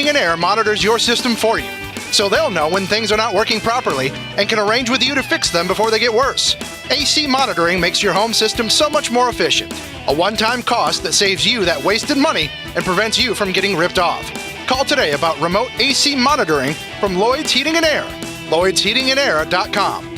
Heating and Air monitors your system for you, so they'll know when things are not working properly and can arrange with you to fix them before they get worse. AC monitoring makes your home system so much more efficient. A one-time cost that saves you that wasted money and prevents you from getting ripped off. Call today about remote AC monitoring from Lloyd's Heating and Air. LloydsHeatingandAir.com.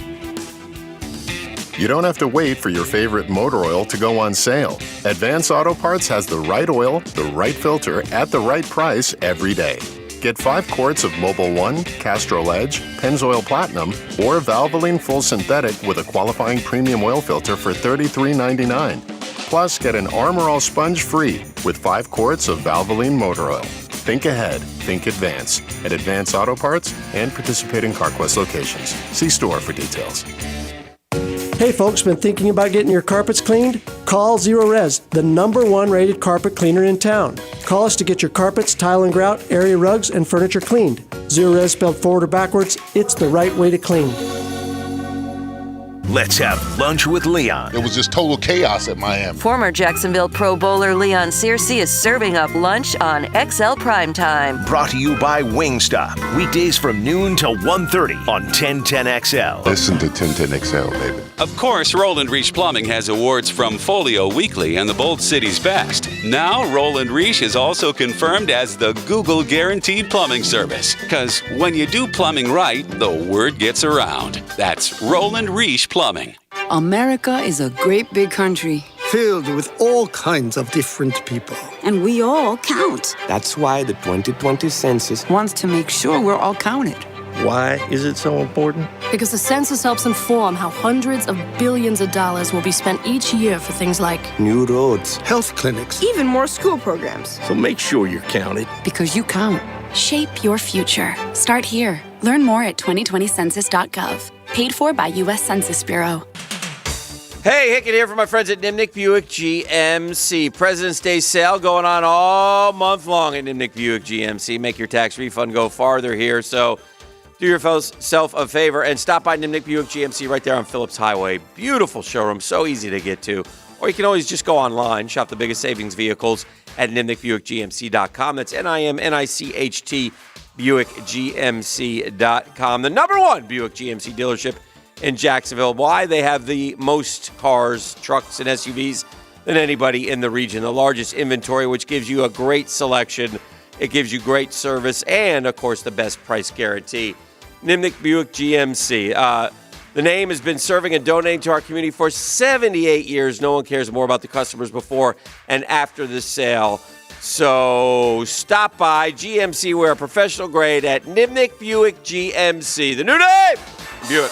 You don't have to wait for your favorite motor oil to go on sale. Advance Auto Parts has the right oil, the right filter, at the right price every day. Get 5 quarts of Mobil 1, Castrol Edge, Pennzoil Platinum, or Valvoline Full Synthetic with a qualifying premium oil filter for $33.99. Plus, get an Armor All Sponge free with 5 quarts of Valvoline motor oil. Think ahead, think Advance at Advance Auto Parts and participating CarQuest locations. See store for details. Hey folks, been thinking about getting your carpets cleaned? Call Zero Res, the #1 rated carpet cleaner in town. Call us to get your carpets, tile and grout, area rugs, and furniture cleaned. Zero Res spelled forward or backwards, it's the right way to clean. Let's have lunch with Leon. It was just total chaos at Miami. Former Jacksonville Pro Bowler Leon Searcy is serving up lunch on XL Primetime. Brought to you by Wingstop. Weekdays from noon till 1:30 on 1010XL. Listen to 1010XL, baby. Of course, Roland Reich Plumbing has awards from Folio Weekly and the Bold City's Best. Now, Roland Reich is also confirmed as the Google Guaranteed Plumbing Service. Because when you do plumbing right, the word gets around. That's Roland Reich Plumbing. America is a great big country. Filled with all kinds of different people. And we all count. That's why the 2020 census wants to make sure we're all counted. Why is it so important? Because the census helps inform how hundreds of billions of dollars will be spent each year for things like new roads, health clinics, even more school programs. So make sure you're counted. Because you count. Shape your future. Start here. Learn more at 2020census.gov. Paid for by U.S. Census Bureau. Hey, Hickett here from my friends at Nimnick Buick GMC. President's Day sale going on all month long at Nimnick Buick GMC. Make your tax refund go farther here. So do yourself a favor and stop by Nimnick Buick GMC right there on Phillips Highway. Beautiful showroom, so easy to get to. Or you can always just go online, shop the biggest savings vehicles at NimnickBuickGMC.com. That's NIMNICHT BuickGMC.com. The #1 Buick GMC dealership in Jacksonville. Why? They have the most cars, trucks, and SUVs than anybody in the region. The largest inventory, which gives you a great selection. It gives you great service and, of course, the best price guarantee. Nimnick Buick GMC. The name has been serving and donating to our community for 78 years. No one cares more about the customers before and after the sale. So stop by GMC. We're a professional grade at Nimnick Buick GMC. The new name, Buick.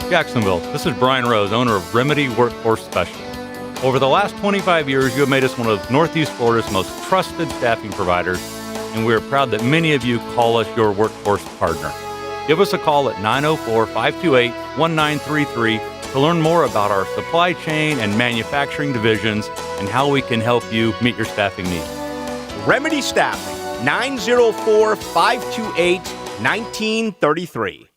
Jacksonville, this is Brian Rose, owner of Remedy Workforce Specialists. Over the last 25 years, you have made us one of Northeast Florida's most trusted staffing providers, and we are proud that many of you call us your workforce partner. Give us a call at 904-528-1933 to learn more about our supply chain and manufacturing divisions and how we can help you meet your staffing needs. Remedy Staffing, 904-528-1933.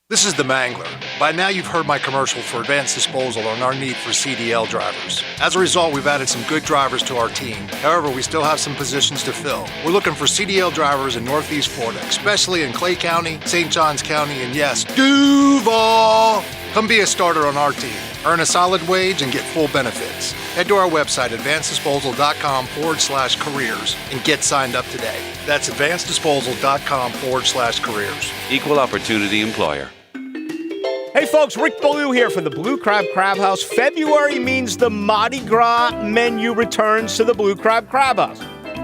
This is the Mangler. By now you've heard my commercial for Advanced Disposal and our need for CDL drivers. As a result, we've added some good drivers to our team. However, we still have some positions to fill. We're looking for CDL drivers in Northeast Florida, especially in Clay County, St. Johns County, and yes, Duval. Come be a starter on our team. Earn a solid wage and get full benefits. Head to our website, advanceddisposal.com/careers, and get signed up today. That's advanceddisposal.com/careers. Equal opportunity employer. Hey folks, Rick Ballou here from the Blue Crab Crab House. February means the Mardi Gras menu returns to the Blue Crab Crab House.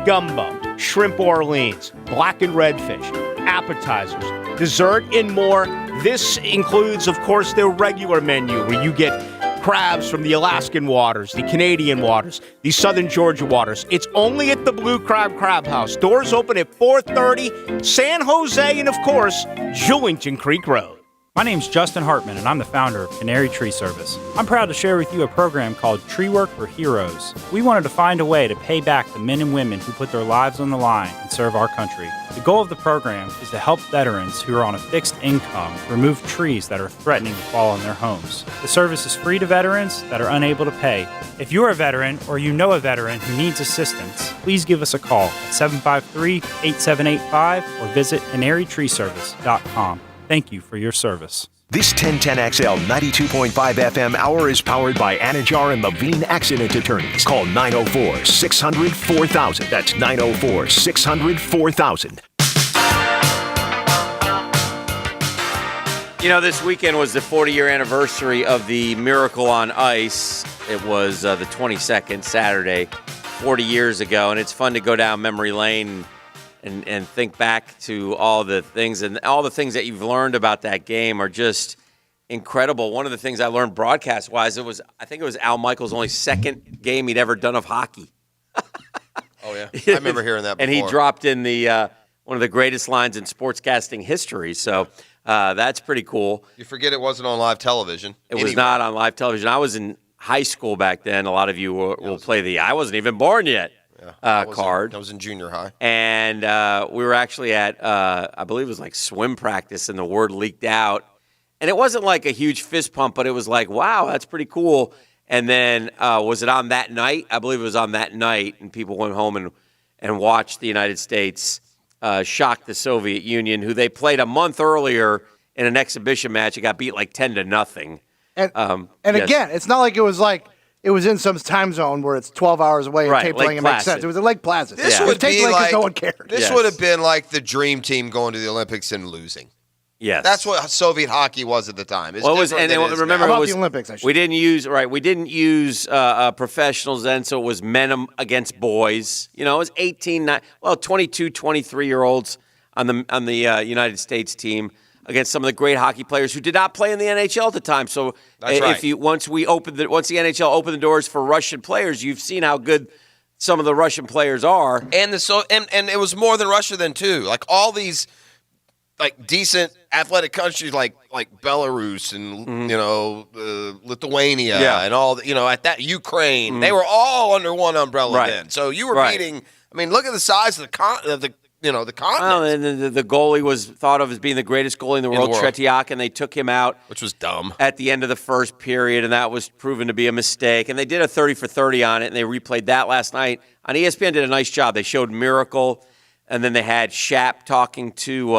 Gumbo, shrimp Orleans, blackened redfish, appetizers, dessert, and more. This includes, of course, their regular menu where you get crabs from the Alaskan waters, the Canadian waters, the Southern Georgia waters. It's only at the Blue Crab Crab House. Doors open at 4:30, San Jose, and, of course, Julington Creek Road. My name's Justin Hartman, and I'm the founder of Canary Tree Service. I'm proud to share with you a program called Tree Work for Heroes. We wanted to find a way to pay back the men and women who put their lives on the line and serve our country. The goal of the program is to help veterans who are on a fixed income remove trees that are threatening to fall on their homes. The service is free to veterans that are unable to pay. If you're a veteran or you know a veteran who needs assistance, please give us a call at 753-8785 or visit canarytreeservice.com. Thank you for your service. This 1010XL 92.5 FM hour is powered by Anajar and Levine Accident Attorneys. Call 904-600-4000. That's 904-600-4000. You know, this weekend was the 40-year anniversary of the Miracle on Ice. It was the 22nd, Saturday, 40 years ago, and it's fun to go down memory lane and think back to all the things, and all the things that you've learned about that game are just incredible. One of the things I learned broadcast-wise, I think it was Al Michaels' only second game he'd ever done of hockey. Oh, yeah. I remember hearing that before. And he dropped in the one of the greatest lines in sportscasting history, so that's pretty cool. You forget it wasn't on live television. It was not on live television. I was in high school back then. A lot of you will play the I wasn't even born yet. Card. I was in junior high. And we were actually at, I believe it was like swim practice, and the word leaked out. And it wasn't like a huge fist pump, but it was like, wow, that's pretty cool. And then was it on that night? I believe it was on that night, and people went home and watched the United States shock the Soviet Union, who they played a month earlier in an exhibition match. It got beat like 10-0. And again, it's not like it was like, it was in some time zone where it's 12 hours away and tape playing. It makes sense. It was at Lake Placid. This would be like no one cared. This would have been like the dream team going to the Olympics and losing. Yes, that's what Soviet hockey was at the time. Well, remember, about the Olympics. We didn't use professionals then, so it was men against boys. You know, it was 22, 23-year-olds on the United States team against some of the great hockey players who did not play in the NHL at the time. So once the NHL opened the doors for Russian players, you've seen how good some of the Russian players are. And and it was more than Russia then too. Like all these like decent athletic countries like Belarus and Lithuania and all at that Ukraine, they were all under one umbrella then. So you were beating. I mean, look at the size of the continent. Well, and the goalie was thought of as being the greatest goalie in the world, Tretiak, and they took him out. Which was dumb. At the end of the first period, and that was proven to be a mistake. And they did a 30 for 30 on it, and they replayed that last night. On ESPN did a nice job. They showed Miracle, and then they had Shap talking to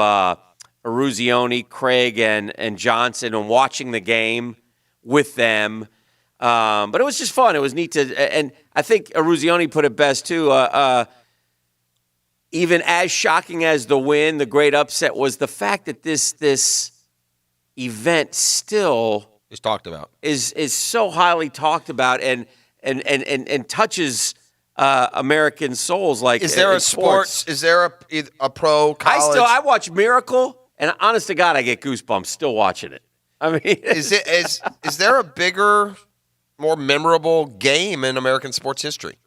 Eruzione, Craig, and Johnson, and watching the game with them. But it was just fun. It was neat and I think Eruzione put it best, too. Even as shocking as the win, the great upset was the fact that this event still is talked about. Is so highly talked about and touches American souls. Like, is there a sports? Is there a pro college? I watch Miracle, and honest to God, I get goosebumps still watching it. I mean, is there a bigger, more memorable game in American sports history?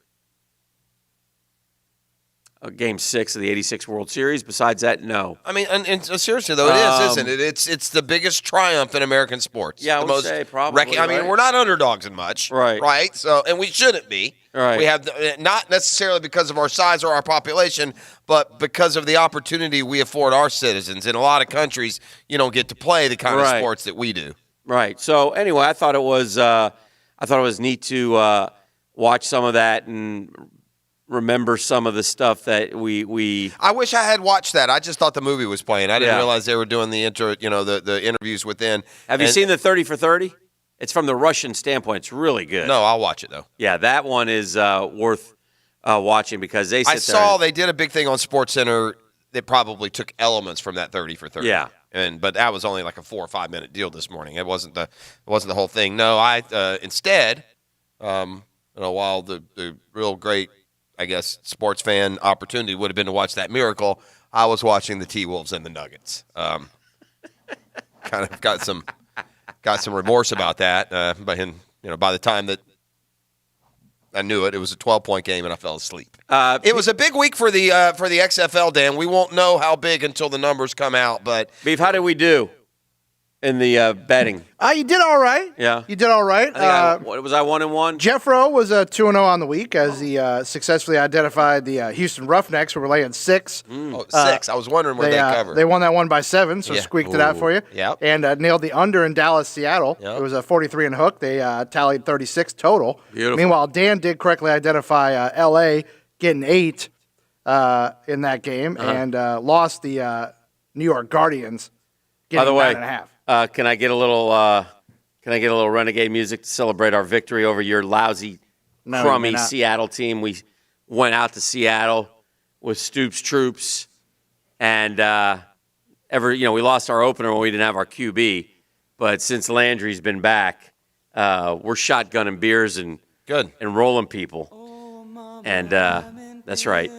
Game 6 of the '86 World Series. Besides that, no. I mean, and seriously though, it is, isn't it? It's the biggest triumph in American sports. Yeah, I would say probably. I mean, we're not underdogs in much, right? So, and we shouldn't be. Right. We have not necessarily because of our size or our population, but because of the opportunity we afford our citizens. In a lot of countries, you don't get to play the kind of sports that we do. Right. So anyway, I thought it was neat to watch some of that and remember some of the stuff that we I wish I had watched that. I just thought the movie was playing. I didn't realize they were doing the the interviews within. Have you seen the 30 for 30? It's from the Russian standpoint. It's really good. No, I'll watch it though. Yeah, that one is worth watching because they sit they did a big thing on SportsCenter that probably took elements from that 30 for 30. Yeah. But that was only like a 4 or 5 minute deal this morning. It wasn't the whole thing. No, I instead while the real great, I guess, sports fan opportunity would have been to watch that Miracle, I was watching the T-Wolves and the Nuggets. Kind of got some remorse about that. By the time that I knew it was a 12-point game and I fell asleep. It was a big week for the XFL, Dan. We won't know how big until the numbers come out. But Beef, how did we do? in the betting? You did all right. Yeah. You did all right. Was I 1-1? Jeff Rowe was 2-0 on the week as he successfully identified the Houston Roughnecks, who were laying 6. 6. I was wondering where they covered. They won that one by 7, so Yeah. squeaked it out for you. Yep. And nailed the under in Dallas-Seattle. Yep. It was a 43 and hook. They tallied 36 total. Beautiful. Meanwhile, Dan did correctly identify L.A. getting 8 in that game and lost the New York Guardians By the getting way, 9.5. can I get a little Renegade music to celebrate our victory over your lousy, No, you may crummy not. Seattle team? We went out to Seattle with Stoops troops, and we lost our opener when we didn't have our QB, but since Landry's been back, we're shotgunning beers and rolling people, and that's right,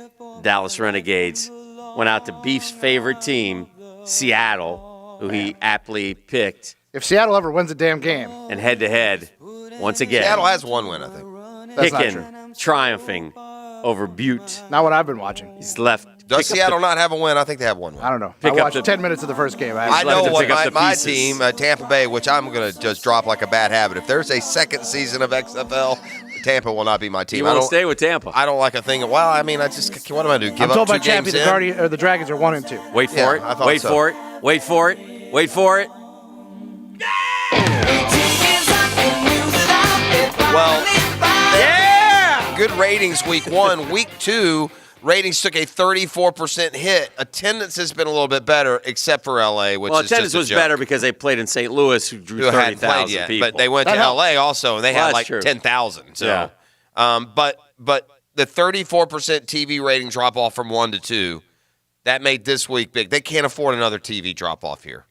Dallas Renegades went out to Beef's favorite team, Seattle, who he aptly picked. If Seattle ever wins a damn game. And head-to-head, once again. Seattle has one win, I think. That's not Picking, triumphing over Butte. Not what I've been watching. He's left. Does Seattle not have a win? I think they have one win. I don't know. Pick I up watched the- 10 minutes of the first game. I know to what pick up the my pieces. team, Tampa Bay, which I'm going to just drop like a bad habit. If there's a second season of XFL, Tampa will not be my team. You won't stay with Tampa. I don't like a thing. Well, I mean, what do I do? Give I'm up told 2 by Chappie games in? the Dragons are 1 and 2. Wait for Yeah, it. I thought Wait so. for it. Wait for it. Wait for it. Well, yeah! Good ratings week 1. Week 2, ratings took a 34% hit. Attendance has been a little bit better, except for LA, which Well, is attendance just a was joke. better because they played in St. Louis, who drew Who hadn't played 30,000 yet, people. but they went to LA also, and they Well, had that's like true. 10,000. So, Yeah. but the 34% TV rating drop off from 1 to 2, that made this week big. They can't afford another TV drop off here.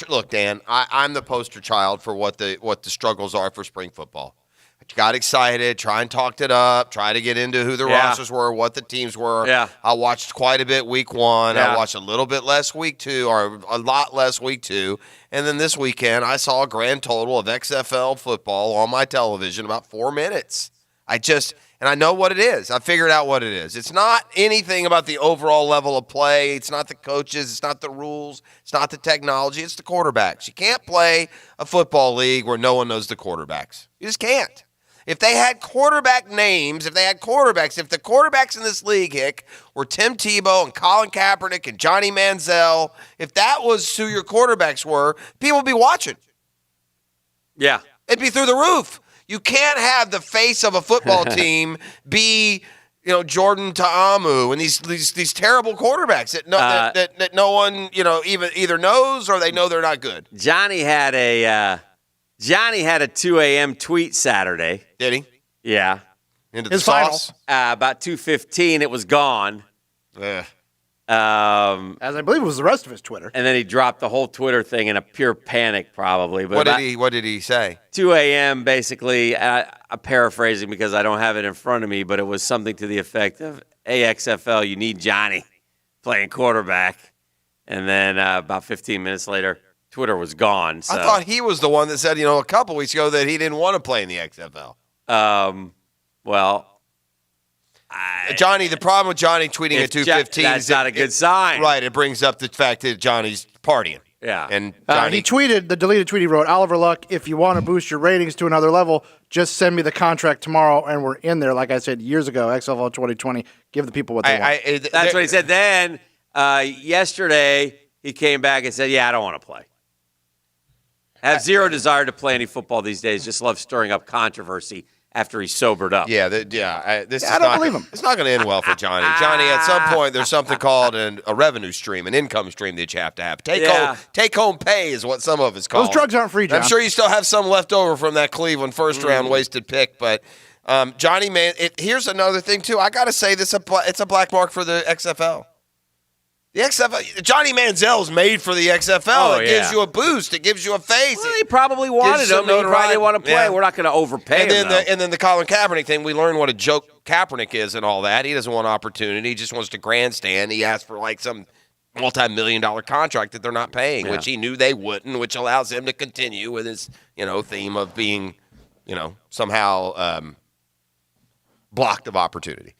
Look, Dan, I'm the poster child for what the struggles are for spring football. I got excited, try and talked it up, try to get into who the Yeah. rosters were, what the teams were. Yeah. I watched quite a bit week 1. Yeah. I watched a little bit less week 2, or a lot less week 2. And then this weekend, I saw a grand total of XFL football on my television, about 4 minutes. And I know what it is. I figured out what it is. It's not anything about the overall level of play. It's not the coaches. It's not the rules. It's not the technology. It's the quarterbacks. You can't play a football league where no one knows the quarterbacks. You just can't. If they had quarterback names, if the quarterbacks in this league, Hick, were Tim Tebow and Colin Kaepernick and Johnny Manziel, if that was who your quarterbacks were, people would be watching. Yeah. It'd be through the roof. You can't have the face of a football team be, Jordan Ta'amu and these terrible quarterbacks that no one, either knows or they know they're not good. Johnny had a 2 a.m. tweet Saturday. Did he? Yeah. Into the sauce? About 2:15, it was gone. Yeah. As I believe it was the rest of his Twitter. And then he dropped the whole Twitter thing in a pure panic, probably. But What did he say? 2 a.m. basically, I'm paraphrasing because I don't have it in front of me, but it was something to the effect of, AXFL, you need Johnny playing quarterback. And then about 15 minutes later, Twitter was gone. So. I thought he was the one that said, a couple weeks ago that he didn't want to play in the XFL. Johnny, the problem with Johnny tweeting at 2:15 that's not a good sign. Right, it brings up the fact that Johnny's partying. Yeah. And Johnny, he tweeted, the deleted tweet he wrote, Oliver Luck, if you want to boost your ratings to another level, just send me the contract tomorrow, and we're in there. Like I said years ago, XFL 2020, give the people what they want. That's what he said. Then yesterday, he came back and said, I don't want to play. I have zero desire to play any football these days. Just love stirring up controversy after he's sobered up. I don't believe him. It's not going to end well for Johnny. Johnny, at some point, there's something called a revenue stream, an income stream that you have to have. Take home pay is what some of it's called. Those drugs aren't free, John. I'm sure you still have some left over from that Cleveland first-round wasted pick, but Johnny, man, here's another thing, too. I got to say, it's a black mark for the XFL. The XFL, Johnny Manziel's made for the XFL. It gives you a boost. It gives you a face. Well, they probably wanted him. They probably didn't want to play. Yeah. We're not going to overpay him. And then the Colin Kaepernick thing, we learned what a joke Kaepernick is and all that. He doesn't want opportunity. He just wants to grandstand. He asked for like some multi-million-dollar contract that they're not paying, which he knew they wouldn't, which allows him to continue with his, theme of being, somehow blocked of opportunity.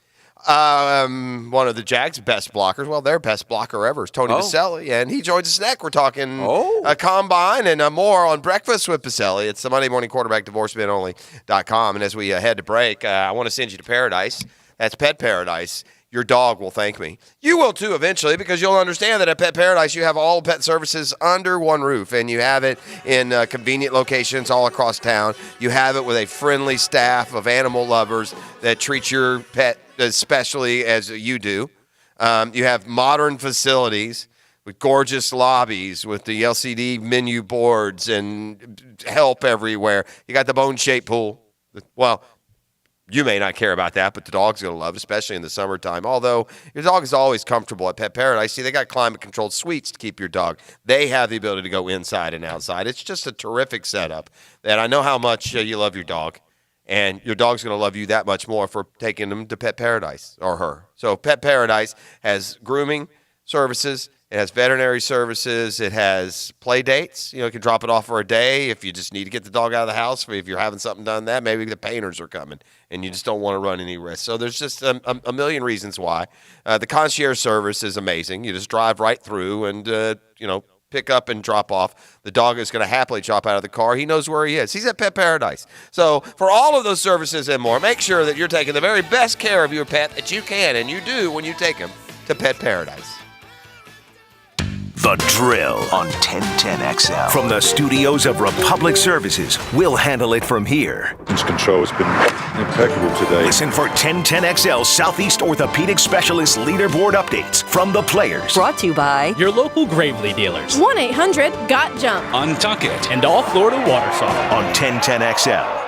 One of the Jags' best blockers, well, their best blocker ever is Tony Baselli, and he joins us next. We're talking a combine and more on Breakfast with Baselli. It's the Monday Morning Quarterback, DivorceMenOnly.com. And as we head to break, I want to send you to Paradise. That's Pet Paradise. Your dog will thank me. You will too eventually, because you'll understand that at Pet Paradise you have all pet services under one roof, and you have it in convenient locations all across town. You have it with a friendly staff of animal lovers that treat your pet especially as you do. You have modern facilities with gorgeous lobbies with the LCD menu boards and help everywhere. You got the bone-shaped pool. Well, you may not care about that, but the dog's going to love it, especially in the summertime. Although your dog is always comfortable at Pet Paradise. See, they got climate-controlled suites to keep your dog. They have the ability to go inside and outside. It's just a terrific setup. And I know how much you love your dog, and your dog's going to love you that much more for taking them to Pet Paradise, or her. So Pet Paradise has grooming services. It has veterinary services. It has play dates. You can drop it off for a day if you just need to get the dog out of the house. If you're having something done that, maybe the painters are coming and you just don't want to run any risk. So there's just a million reasons why. The concierge service is amazing. You just drive right through and, pick up and drop off. The dog is going to happily drop out of the car. He knows where he is. He's at Pet Paradise. So for all of those services and more, make sure that you're taking the very best care of your pet that you can, and you do when you take him to Pet Paradise. The Drill on 1010XL. From the studios of Republic Services, we'll handle it from here. This control has been impeccable today. Listen for 1010XL Southeast Orthopedic Specialist leaderboard updates from the players. Brought to you by your local Gravely dealers. 1-800-GOT-JUMP. Untuck It. And All Florida Water Softener. On 1010XL.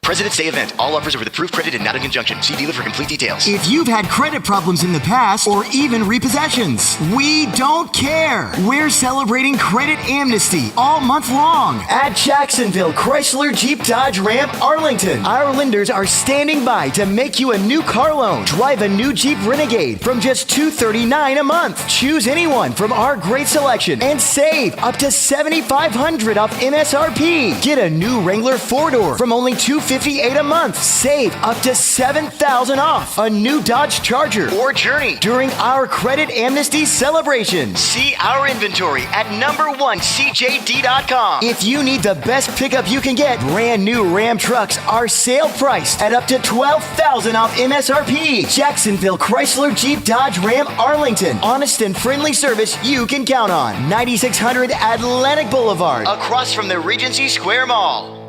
President's Day event. All offers are with approved credit and not in conjunction. See dealer for complete details. If you've had credit problems in the past or even repossessions, we don't care. We're celebrating credit amnesty all month long at Jacksonville Chrysler Jeep Dodge Ram Arlington. Our lenders are standing by to make you a new car loan. Drive a new Jeep Renegade from just $239 a month. Choose anyone from our great selection and save up to $7,500 off MSRP. Get a new Wrangler 4-door from only $258 a month. Save up to $7,000 off a new Dodge Charger or Journey during our credit amnesty celebration. See our inventory at #1CJD.com. If you need the best pickup you can get, brand new Ram trucks are sale priced at up to $12,000 off MSRP. Jacksonville Chrysler Jeep Dodge Ram Arlington. Honest and friendly service you can count on. 9600 Atlantic Boulevard, across from the Regency Square Mall.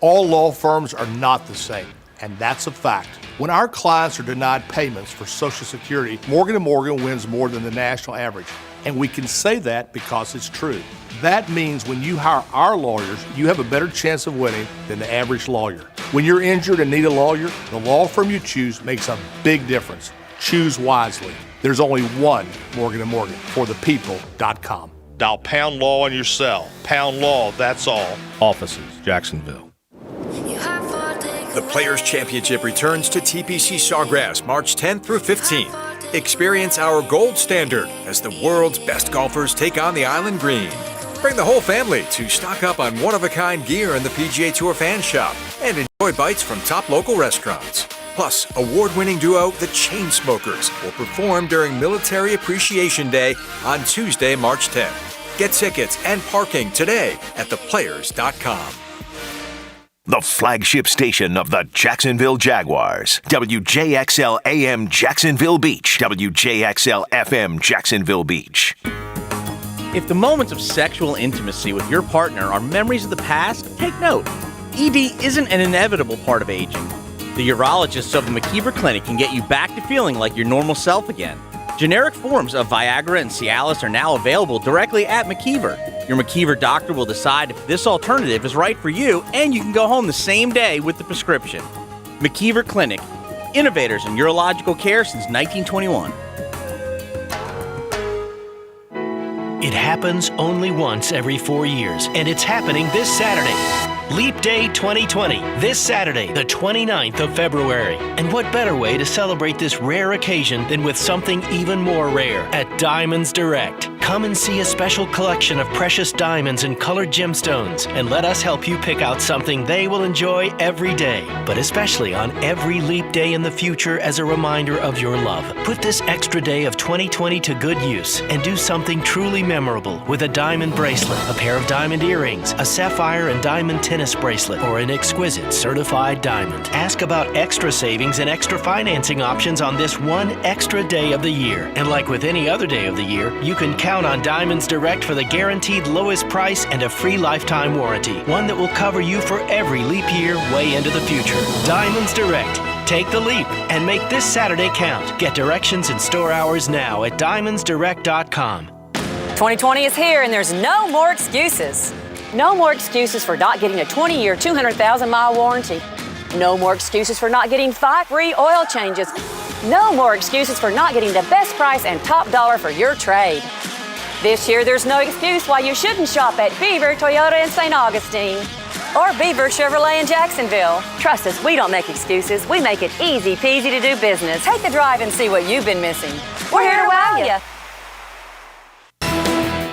All law firms are not the same, and that's a fact. When our clients are denied payments for Social Security, Morgan & Morgan wins more than the national average, and we can say that because it's true. That means when you hire our lawyers, you have a better chance of winning than the average lawyer. When you're injured and need a lawyer, the law firm you choose makes a big difference. Choose wisely. There's only one Morgan & Morgan, forthepeople.com. Dial Pound Law on your cell. Pound Law, that's all. Offices, Jacksonville. The Players' Championship returns to TPC Sawgrass March 10th through 15th. Experience our gold standard as the world's best golfers take on the Island Green. Bring the whole family to stock up on one-of-a-kind gear in the PGA Tour Fan Shop and enjoy bites from top local restaurants. Plus, award-winning duo The Chainsmokers will perform during Military Appreciation Day on Tuesday, March 10th. Get tickets and parking today at theplayers.com. The flagship station of the Jacksonville Jaguars. WJXL AM Jacksonville Beach. WJXL FM Jacksonville Beach. If the moments of sexual intimacy with your partner are memories of the past, take note. ED isn't an inevitable part of aging. The urologists of the McKeever Clinic can get you back to feeling like your normal self again. Generic forms of Viagra and Cialis are now available directly at McKeever. Your McKeever doctor will decide if this alternative is right for you, and you can go home the same day with the prescription. McKeever Clinic, innovators in urological care since 1921. It happens only once every 4 years, and it's happening this Saturday. Leap Day 2020, this Saturday, the 29th of February. And what better way to celebrate this rare occasion than with something even more rare at Diamonds Direct. Come and see a special collection of precious diamonds and colored gemstones, and let us help you pick out something they will enjoy every day, but especially on every leap day in the future as a reminder of your love. Put this extra day of 2020 to good use and do something truly memorable with a diamond bracelet, a pair of diamond earrings, a sapphire and diamond tennis bracelet, or an exquisite certified diamond. Ask about extra savings and extra financing options on this one extra day of the year. And like with any other day of the year, you can count on Diamonds Direct for the guaranteed lowest price and a free lifetime warranty, one that will cover you for every leap year way into the future. Diamonds Direct. Take the leap and make this Saturday count. Get directions and store hours now at diamondsdirect.com. 2020 is here, and there's no more excuses. No more excuses for not getting a 20-year, 200,000-mile warranty. No more excuses for not getting 5 free oil changes. No more excuses for not getting the best price and top dollar for your trade. This year, there's no excuse why you shouldn't shop at Beaver Toyota in St. Augustine or Beaver Chevrolet in Jacksonville. Trust us, we don't make excuses. We make it easy peasy to do business. Take the drive and see what you've been missing. We're here to wow you.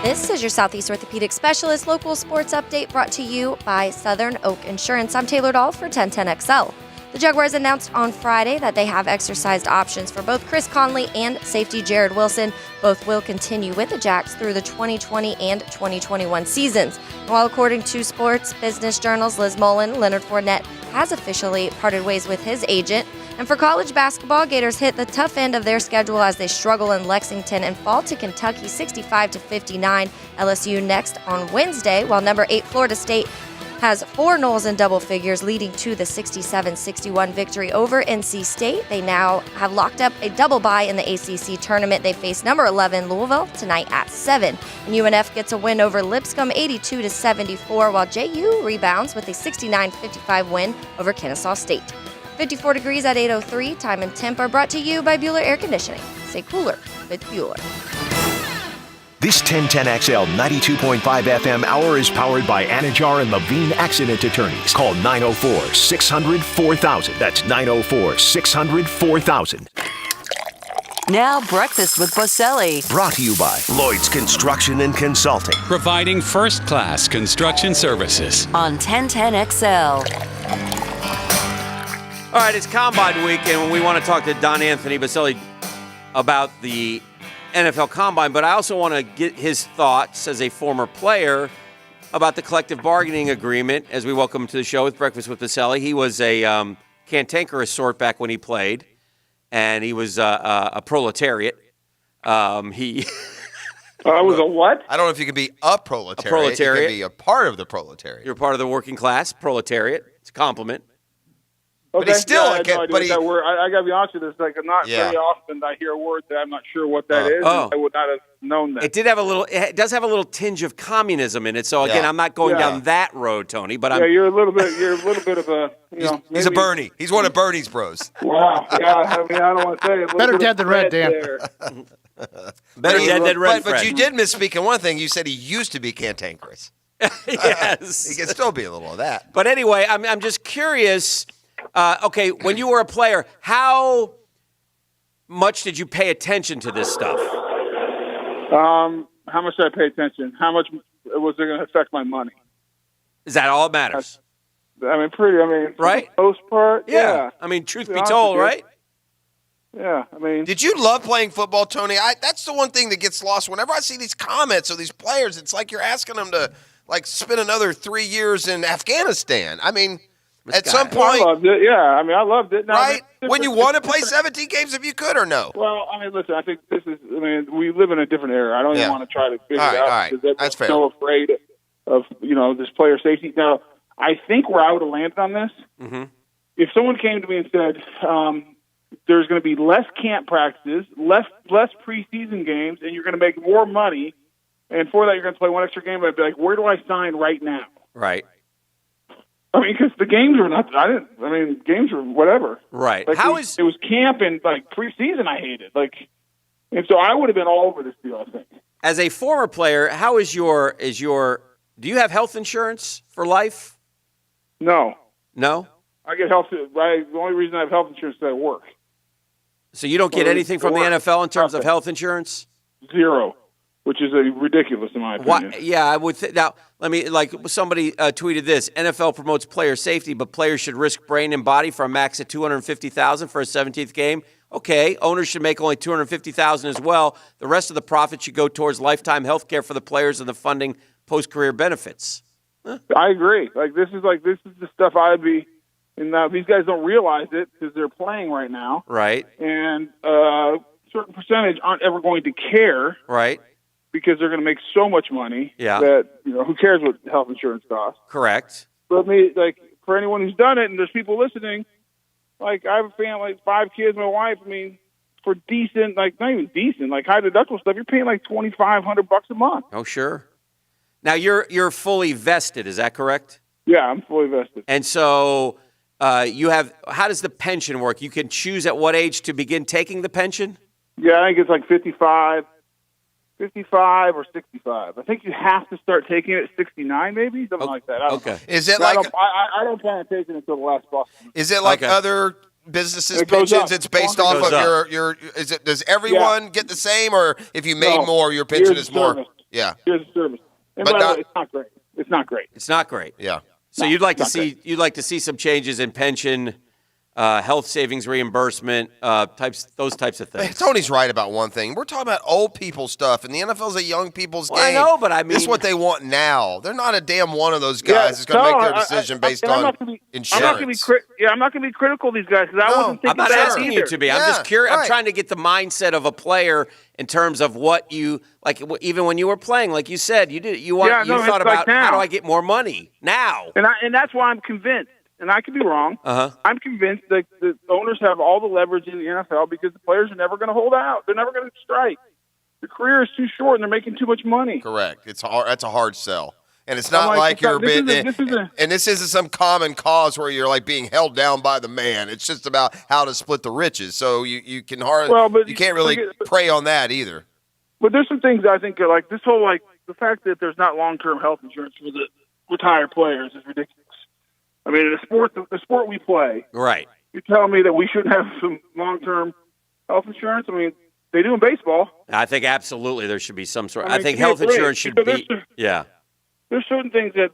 This is your Southeast Orthopedic Specialist local sports update brought to you by Southern Oak Insurance. I'm Taylor Dahl for 1010XL. The Jaguars announced on Friday that they have exercised options for both Chris Conley and safety Jared Wilson. Both will continue with the Jacks through the 2020 and 2021 seasons. While according to Sports Business Journal's Liz Mullen, Leonard Fournette has officially parted ways with his agent. And for college basketball, Gators hit the tough end of their schedule as they struggle in Lexington and fall to Kentucky 65-59. LSU next on Wednesday, while number 8 Florida State has 4 Noles in double figures, leading to the 67-61 victory over NC State. They now have locked up a double bye in the ACC tournament. They face number 11 Louisville tonight at 7. And UNF gets a win over Lipscomb 82-74, while JU rebounds with a 69-55 win over Kennesaw State. 54 degrees at 8:03. Time and temp are brought to you by Bueller Air Conditioning. Stay cooler with Bueller. This 1010XL 92.5 FM hour is powered by Anajar and Levine Accident Attorneys. Call 904-600-4000. That's 904-600-4000. Now breakfast with Boselli. Brought to you by Lloyd's Construction and Consulting. Providing first-class construction services. On 1010XL. All right, it's Combine Week, and we want to talk to Don Anthony Boselli about the NFL Combine, but I also want to get his thoughts as a former player about the collective bargaining agreement as we welcome him to the show with Breakfast with Boselli. He was a cantankerous sort back when he played, and he was a proletariat. I was a what? I don't know if you can be a proletariat. A proletariat. You can be a part of the proletariat. You're part of the working class, proletariat. It's a compliment. Okay. But he's still I got to be honest with you. It's like not very often I hear a word that I'm not sure what that is. Oh. And I would not have known that. It does have a little tinge of communism in it. So again, I'm not going down that road, Tony. But you're a little bit of a. He's a Bernie. He's one of Bernie's bros. Wow. Yeah. I mean, I don't want to say it. Better dead than red, Dan. Better dead than red. But you did misspeak in one thing. You said he used to be cantankerous. Yes, he can still be a little of that. But anyway, I'm just curious. Okay, when you were a player, how much did you pay attention to this stuff? How much did I pay attention? How much was it going to affect my money? Is that all that matters? Right? For the most part, yeah. I mean, truth be told, right? Yeah, I mean. Did you love playing football, Tony? That's the one thing that gets lost. Whenever I see these comments of these players, it's like you're asking them to, spend another 3 years in Afghanistan. I mean, at some point. I loved it, yeah. I mean, I loved it. Now, right? When you want to play 17 games if you could or no? Well, I mean, listen, I think we live in a different era. I don't even want to try to figure it out. All right, because that's fair. So afraid of, this player safety. Now, I think where I would have landed on this, if someone came to me and said, there's going to be less camp practices, less preseason games, and you're going to make more money, and for that you're going to play one extra game, I'd be like, where do I sign right now? Right. I mean, because the games were not. Games were whatever. Right. It was camp and preseason. I hated and so I would have been all over this deal. I think. As a former player, how is your? Do you have health insurance for life? No. No. I get health. The only reason I have health insurance is that I work. So you don't get anything from the NFL in terms of health insurance? Zero. which is ridiculous in my opinion. Yeah, I would. Now, let me somebody tweeted this: NFL promotes player safety, but players should risk brain and body for a max of $250,000 for a 17th game. Okay, owners should make only $250,000 as well. The rest of the profit should go towards lifetime health care for the players and the funding post-career benefits. Huh? I agree. This is the stuff I'd be. And these guys don't realize it because they're playing right now. Right. And a certain percentage aren't ever going to care. Right. Because they're going to make so much money. Yeah. That who cares what health insurance costs? Correct. But for anyone who's done it, and there's people listening, I have a family, 5 kids, my wife. I mean, for decent, not even decent, high deductible stuff, you're paying $2,500 a month. Oh, sure. Now you're fully vested. Is that correct? Yeah, I'm fully vested. And so. You have. How does the pension work? You can choose at what age to begin taking the pension? Yeah, I think it's 55 or 65. I think you have to start taking it at 69, maybe something like that. Okay. Is it I don't plan on taking it until the last bus. Is it like other businesses' pensions? It's based off of your. Is it? Does everyone get the same, or if you made more, your pension is more? Yeah. Here's the service. And by the way, it's not great. It's not great. It's not great. Yeah. So you'd like to see some changes in pension, health savings reimbursement, those types of things. Tony's right about one thing. We're talking about old people stuff, and the NFL's a young people's game. I know, but I mean, this is what they want now. They're not a damn one of those guys that's going to make their decision based on insurance. I'm not going to be critical of these guys because I wasn't thinking I'm not asking you to be. I'm just curious. Right. I'm trying to get the mindset of a player in terms of what you like. Even when you were playing, like you said, you thought about how do I get more money now, and that's why I'm convinced. And I could be wrong. I'm convinced that the owners have all the leverage in the NFL because the players are never going to hold out. They're never going to strike. The career is too short, and they're making too much money. Correct. It's hard. That's a hard sell. And it's not and this isn't some common cause where you're being held down by the man. It's just about how to split the riches. So you can you can't really prey on that either. But there's some things I think are this whole the fact that there's not long-term health insurance for the retired players is ridiculous. I mean, the sport we play. Right. You're telling me that we shouldn't have some long-term health insurance? I mean, they do in baseball. I think absolutely there should be some sort. I think health insurance should be. Yeah. There's certain things that,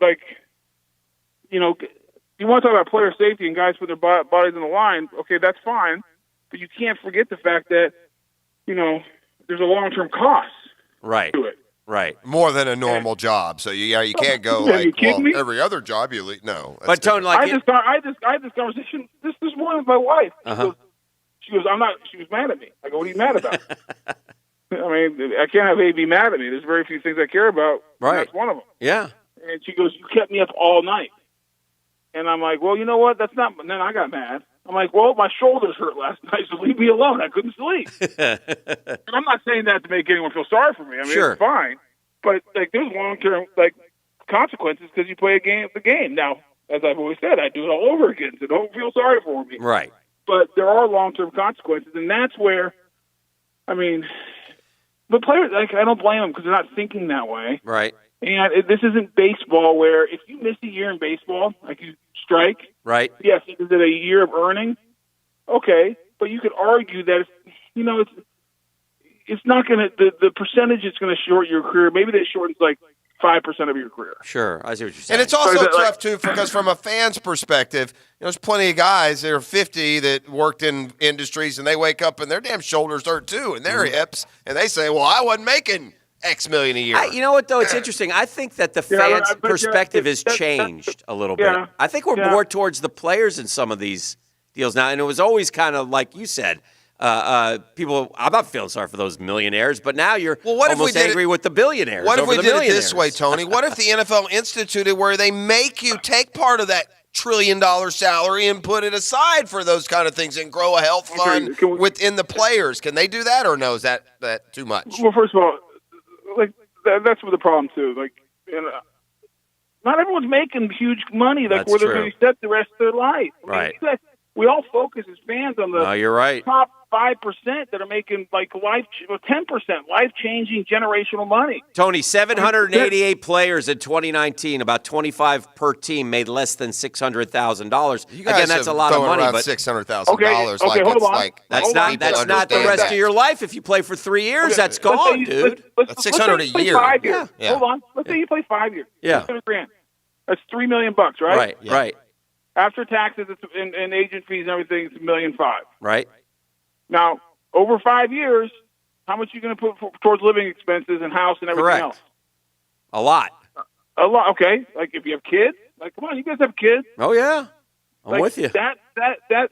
you want to talk about player safety and guys put their bodies on the line. Okay, that's fine, but you can't forget the fact that, there's a long-term cost to it. Right. More than a normal job. So you can't go every other job you leave. No. But Tony, I had this conversation this morning with my wife. She goes, she was mad at me. I go, what are you mad about? I mean, I can't have A be mad at me. There's very few things I care about. Right. That's one of them. Yeah. And she goes, you kept me up all night. And I'm like, well, you know what? That's not. And then I got mad. I'm like, well, my shoulders hurt last night, so leave me alone. I couldn't sleep. And I'm not saying that to make anyone feel sorry for me. I mean, it's fine. But there's long-term consequences because you play the game. Now, as I've always said, I do it all over again, so don't feel sorry for me. Right. But there are long-term consequences, and that's where, I mean, the players, I don't blame them because they're not thinking that way. Right. And this isn't baseball where if you miss a year in baseball, you strike. Right. Yes, is it a year of earning? Okay, but you could argue that it's not going to the percentage it's going to short your career. Maybe that shortens 5% of your career. Sure, I see what you're saying. And it's also tough too because from a fan's perspective, there's plenty of guys that are 50 that worked in industries and they wake up and their damn shoulders hurt too and their hips and they say, "Well, I wasn't making X million a year." You know what, though? It's interesting. I think that the fans' perspective has changed a little bit. I think we're more towards the players in some of these deals now. And it was always kind of like you said, people, I'm not feeling sorry for those millionaires, but now you're almost angry with the billionaires. What if we did it this way, Tony? What if the NFL instituted where they make you take part of that $1 trillion salary and put it aside for those kind of things and grow a health fund within the players? Can they do that or no? Is that too much? Well, first of all, that's the problem too. Not everyone's making huge money where they're going to be set the rest of their life. I mean, right. We all focus as fans on the you're right. top 5% that are making like 10% life-changing generational money. Tony, 788 players in 2019, about 25 per team, made less than $600,000. Again, that's a lot of money, but $600,000. Okay, hold on. That's not the rest of your life. If you play for 3 years, that's gone, dude. That's $600 a year. 5 years. Yeah. Hold on. Let's say you play 5 years. Yeah. $600,000. That's $3 million, right? Right. After taxes and agent fees and everything, it's $1.5 million. Right. Now, over 5 years, how much are you going to put towards living expenses and house and everything Correct. else? A lot. A lot. Okay. Like if you have kids, like come on, you guys have kids. Oh yeah, I'm Like, with you. That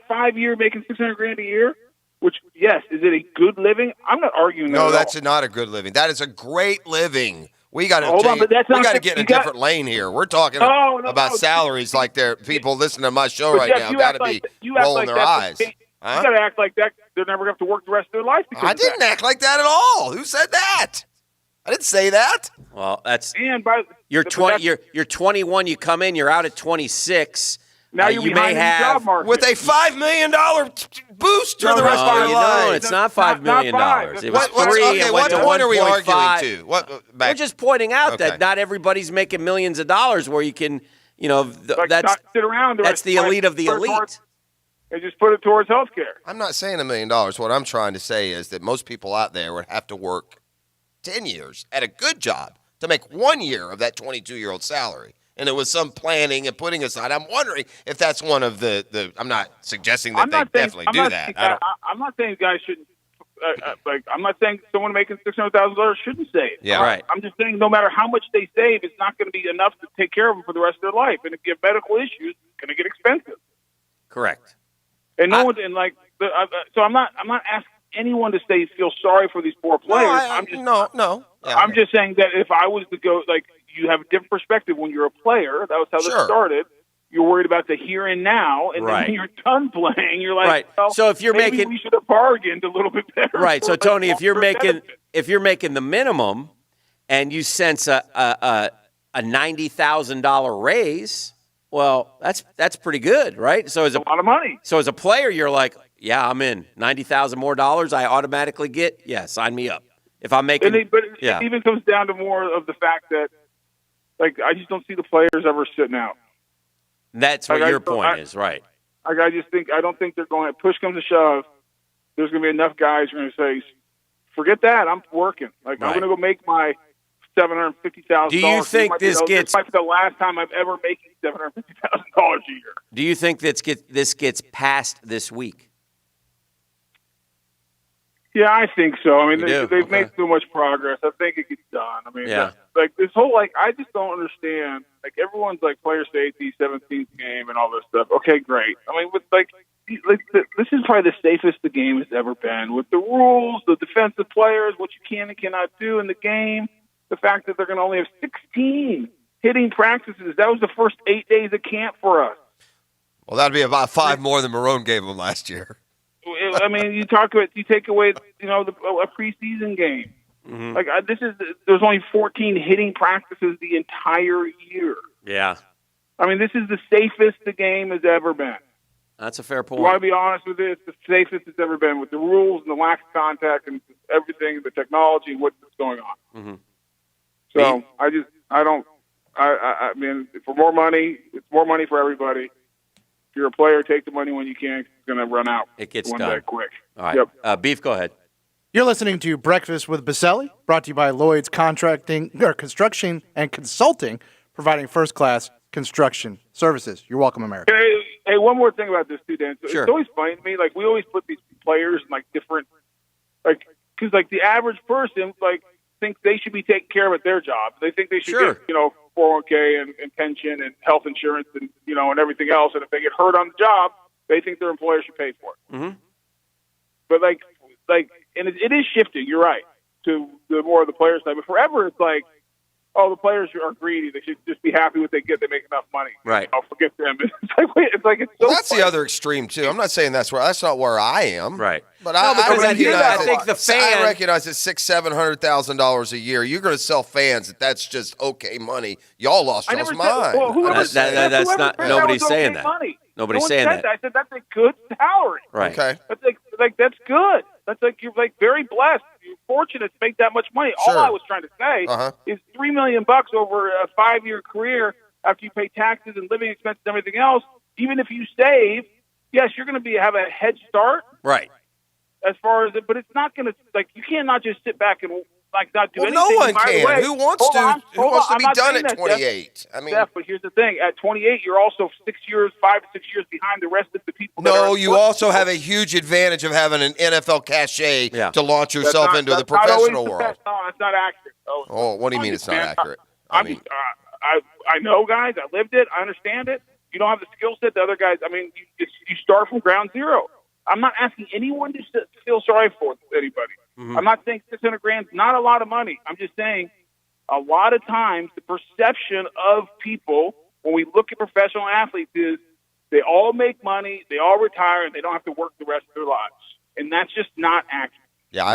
5 year making $600,000 a year, which yes, is it a good living? I'm not arguing that. No, at that's all. not a good living. That is a great living. We got Hold on, but that's not to good. get in a You got- different lane here. We're talking No, about no. salaries like they're people listening to my show But right Jeff, now you got to act be like- you act rolling like their that's eyes. the case. Huh? You got to act like that. They're never going to have to work the rest of their life. I didn't act like that at all. Who said that? I didn't say that. Well, that's And by you're but 20. that's- You're 21. You come in. You're out at 26. Now you're you behind may in the job have market. With a $5 million boost for No, the rest of No, your you life. know, it's not $5 million. five. It was What- 3. okay, It what went to point are we 1.5. arguing to? We're just pointing out Okay. that not everybody's making millions of dollars where you can, Like, that's not sit around. that's the elite of the put it elite. towards- And just put it towards health care. I'm not saying $1 million. What I'm trying to say is that most people out there would have to work 10 years at a good job to make 1 year of that 22-year-old salary. And it was some planning and putting aside. I'm wondering if that's one of the I'm not suggesting that definitely do that. I'm not saying guys shouldn't. I'm not saying someone making $600,000 shouldn't save. Yeah, right. I'm just saying no matter how much they save, it's not going to be enough to take care of them for the rest of their life. And if you have medical issues, it's going to get expensive. Correct. And no one's in like. So I'm not asking anyone to feel sorry for these poor players. No. Yeah, I'm just saying that if I was to go, like, you have a different perspective when you're a player. That was how this started. You're worried about the here and now, and then Right. when you're done playing, you're like, Right. well, So if you're maybe making- we should have bargained a little bit better. Right. So for, like, Tony, if you're long-term making the minimum, and you sense a $90,000 raise, well, that's pretty good, right? So as a lot of money. So as a player, you're like, yeah, I'm in. $90,000 more dollars, I automatically get. Yeah, sign me up. If I'm making, but yeah, it even comes down to more of the fact that, like, I just don't see the players ever sitting out. that's what Like, your point is, right? Like, I don't think they're going. Push comes to shove, there's going to be enough guys who are going to say, "Forget that, I'm working. Like, Right. I'm going to go make my $750,000." Do you think this gets- might be the last time I've ever making $750,000 a year? Do you think this gets passed this week? Yeah, I think so. I mean, You do? they've Okay. made so much progress. I think it gets done. I mean, Yeah. like this whole, like, I just don't understand. Like, everyone's like player safety, 17th game, and all this stuff. Okay, great. I mean, with like this is probably the safest the game has ever been. With the rules, the defensive players, what you can and cannot do in the game, the fact that they're going to only have 16 hitting practices. That was the first 8 days of camp for us. Well, that'd be about 5 more than Marone gave them last year. I mean, you take away, a preseason game. Mm-hmm. Like, there's only 14 hitting practices the entire year. Yeah, I mean, this is the safest the game has ever been. that's a fair You want to point. be honest with this? The safest it's ever been with the rules and the lack of contact and everything, the technology, and what's going on. Mm-hmm. So I mean, for more money, it's more money for everybody. If you're a player, take the money when you can. 'Cause it's going to run out. It gets one done. day quick. All right, Yep. Beef, go ahead. You're listening to Breakfast with Baselli, brought to you by Lloyd's Construction and Consulting, providing first-class construction services. You're welcome, America. Hey, one more thing about this too, Dan. So Sure. It's always funny to me. Like, we always put these players in like different, like, because like the average person like thinks they should be taken care of at their job. They think they should Sure. get 401k and pension and health insurance and and everything else. And if they get hurt on the job, they think their employer should pay for it. Mm-hmm. But and it is shifting. You're right, to the more of the player side. But forever, it's like, oh, the players are greedy. They should just be happy with what they get. They make enough money. Right. I'll forget them. It's like, wait, it's like it's so. Well, that's funny. the other extreme too. I'm not saying that's not where I am. Right. But No, I because I hear that. recognize I think the fan- I recognize that $600,000-$700,000 a year. You're going to sell fans that's just okay money. Y'all lost I y'all's never said. mind. Well, whoever That's said that? not- Whoever said nobody's that was saying okay that. money. Nobody's No one saying said that. I said that's a good salary. Right. Okay. That's like like that's good. That's like you're like very blessed. You're fortunate to make that much money. Sure. All I was trying to say is $3 million over a 5-year career after you pay taxes and living expenses and everything else. Even if you save, yes, you're going to have a head start. Right. As far as it, but it's not going to you can't not just sit back and not do anything. No one By the can. way, Who wants to be done at 28? I mean, Steph, but here's the thing: at 28, you're also 5 to 6 years behind the rest of the people. No, you also have a huge advantage of having an NFL cachet to launch yourself into the professional world. No, that's not accurate. Oh, what do you mean it's not accurate? I know, guys. I lived it. I understand it. You don't have the skill set the other guys. I mean, you start from ground zero. I'm not asking anyone to feel sorry for anybody. Mm-hmm. I'm not saying $600,000 is not a lot of money. I'm just saying a lot of times the perception of people when we look at professional athletes is they all make money, they all retire, and they don't have to work the rest of their lives. And that's just not accurate. Yeah,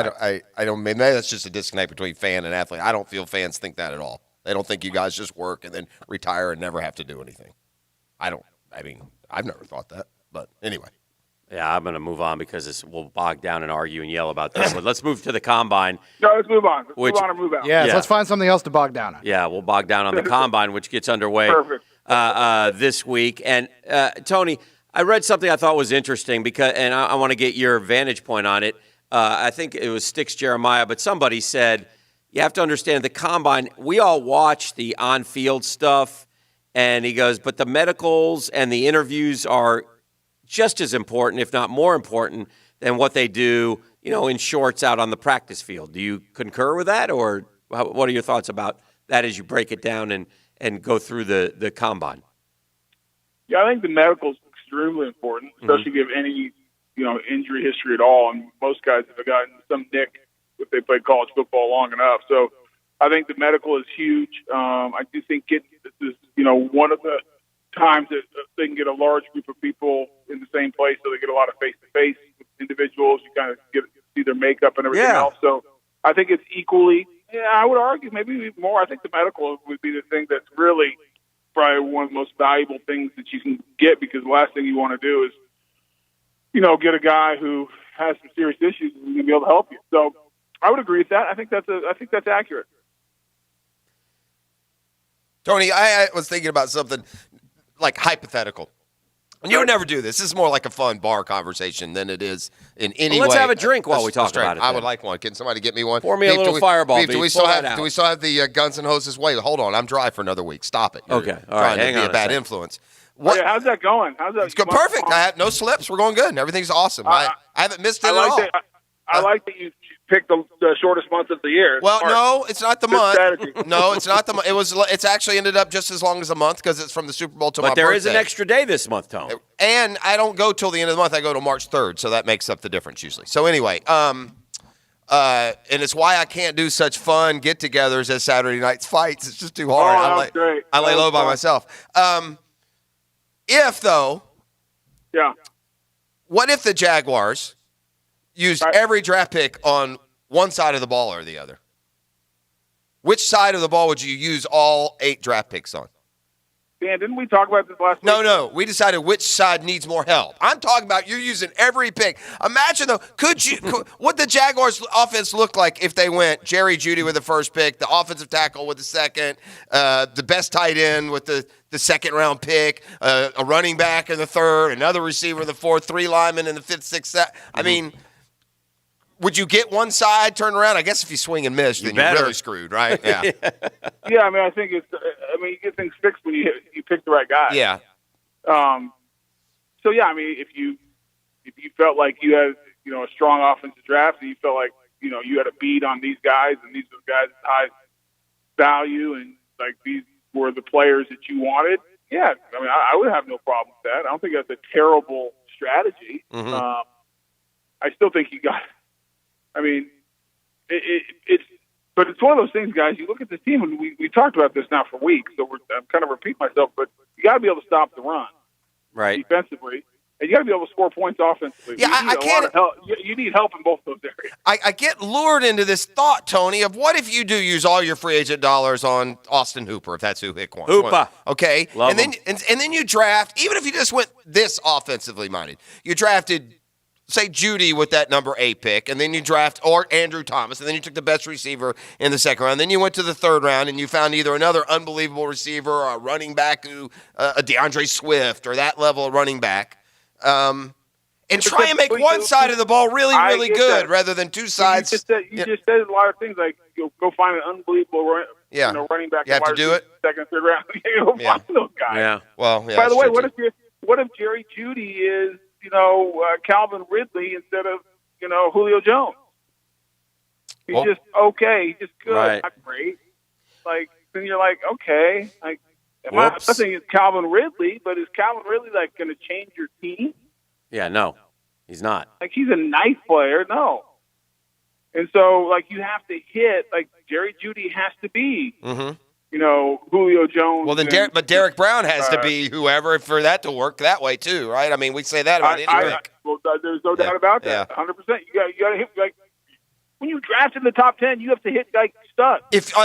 I don't. Maybe that's just a disconnect between fan and athlete. I don't feel fans think that at all. They don't think you guys just work and then retire and never have to do anything. I've never thought that. But anyway. Yeah, I'm going to move on because we'll bog down and argue and yell about this. But let's move to the Combine. No, let's move on. Move on or move out. Yeah, let's find something else to bog down on. Yeah, we'll bog down on the Combine, which gets underway this week. And, Tony, I read something I thought was interesting and I want to get your vantage point on it. I think it was Sticks Jeremiah, but somebody said, you have to understand the Combine, we all watch the on-field stuff, and he goes, but the medicals and the interviews are just as important, if not more important, than what they do, in shorts out on the practice field. Do you concur with that, or what are your thoughts about that as you break it down and go through the Combine? Yeah, I think the medical is extremely important, especially if you have any, injury history at all. And most guys have gotten some nick if they played college football long enough. So I think the medical is huge. I do think this is, one of the times that they can get a large group of people in the same place, so they get a lot of face-to-face with individuals. You kind of see their makeup and everything else. So I think it's equally. Yeah, I would argue maybe even more. I think the medical would be the thing that's really probably one of the most valuable things that you can get, because the last thing you want to do is, get a guy who has some serious issues and is going to be able to help you. So I would agree with that. I think that's accurate. Tony, I was thinking about something like hypothetical. And you would never do this. This is more like a fun bar conversation than it is in any way. Let's have a drink while we talk about it. I would like one. Can somebody get me one? Pour me a little Fireball. Do we still have the Guns N' Hoses? Wait, hold on. I'm dry for another week. Stop it. You're okay. All right. Trying to be a bad influence. What? How's that going? It's good. Perfect. I have no slips. We're going good. Everything's awesome. I haven't missed it at all. I like that you picked the shortest month of the year. Well, no, it's not the month. No, it's not the month. It's actually ended up just as long as a month because it's from the Super Bowl to my birthday. But there is an extra day this month, Tom. And I don't go till the end of the month. I go till March 3rd, so that makes up the difference usually. So anyway, and it's why I can't do such fun get-togethers as Saturday night's fights. It's just too hard. I lay low by myself. What if the Jaguars used every draft pick on one side of the ball or the other? Which side of the ball would you use all 8 draft picks on? Dan, didn't we talk about this last week? No. We decided which side needs more help. I'm talking about you're using every pick. Imagine, though, what the Jaguars' offense look like if they went Jerry Jeudy with the first pick, the offensive tackle with the second, the best tight end with the second-round pick, a running back in the third, another receiver in the fourth, 3 linemen in the fifth, sixth. I mean, would you get one side, turn around? I guess if you swing and miss, then you're really screwed, right? Yeah. Yeah, I mean, I think it's. I mean, you get things fixed when you pick the right guy. Yeah. So yeah, I mean, if you felt like you had a strong offensive draft and you felt like you had a beat on these guys and these are the guys at high value and like these were the players that you wanted, yeah, I mean, I would have no problem with that. I don't think that's a terrible strategy. Mm-hmm. I still think you got. I mean, but it's one of those things, guys. You look at this team, and we talked about this now for weeks, so I'm kind of repeating myself, but you got to be able to stop the run, right, defensively, and you got to be able to score points offensively. Yeah, I can't. You need help in both those areas. I get lured into this thought, Tony, of what if you do use all your free agent dollars on Austin Hooper, if that's who Hick wants. Hooper, okay, Love and then you draft, even if you just went this offensively minded, you drafted say Judy with that number 8 pick, and then you draft or Andrew Thomas, and then you took the best receiver in the second round. Then you went to the third round and you found either another unbelievable receiver or a running back who a DeAndre Swift or that level of running back. And try and make one side of the ball really, really good rather than two sides. You just said a lot of things like go find an unbelievable running back. You have to do it. Second, third round. You go find those guys. Yeah. Well, By the way, what if Jerry Jeudy is Calvin Ridley instead of Julio Jones? He's just okay. He's just good, not great. Like then you're like okay. Like I'm not saying it's Calvin Ridley, but is Calvin Ridley like going to change your team? Yeah, no, he's not. Like he's a nice player, no. And so like you have to hit like Jerry Jeudy has to be, Julio Jones. Well, then Derek Brown has to be whoever for that to work that way too, right? I mean, we say that about any pick. Well, there's no doubt about that. 100%. You got to hit like when you draft in the top 10, you have to hit like studs. If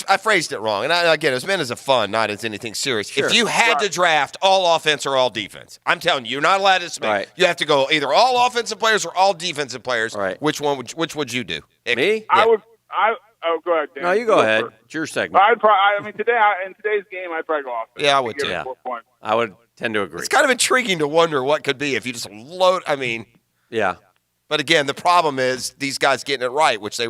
I phrased it wrong, and again, it was meant as a fun, not as anything serious. Sure. If you had to draft all offense or all defense, I'm telling you, you're not allowed to submit. Right. You have to go either all offensive players or all defensive players. Right. Which would you do? Me? I would. Go ahead, Dan. No, you go ahead. It's your segment. In today's game, I'd probably go offense. Yeah, I would too. Yeah. I would tend to agree. It's kind of intriguing to wonder what could be if you just load. I mean, yeah. But again, the problem is these guys getting it right, which they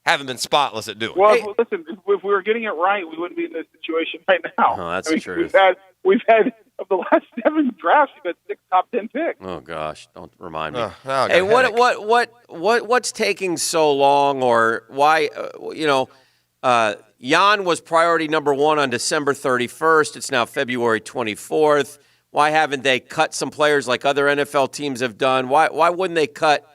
haven't been spotless at doing. Well, listen, if we were getting it right, we wouldn't be in this situation right now. Oh, that's the truth. We've had of the last 7 drafts, we've had 6 top 10 picks. Oh gosh, don't remind me. Hey, what's taking so long, or why? Jan was priority number 1 on December 31st. It's now February 24th. Why haven't they cut some players like other NFL teams have done? Why wouldn't they cut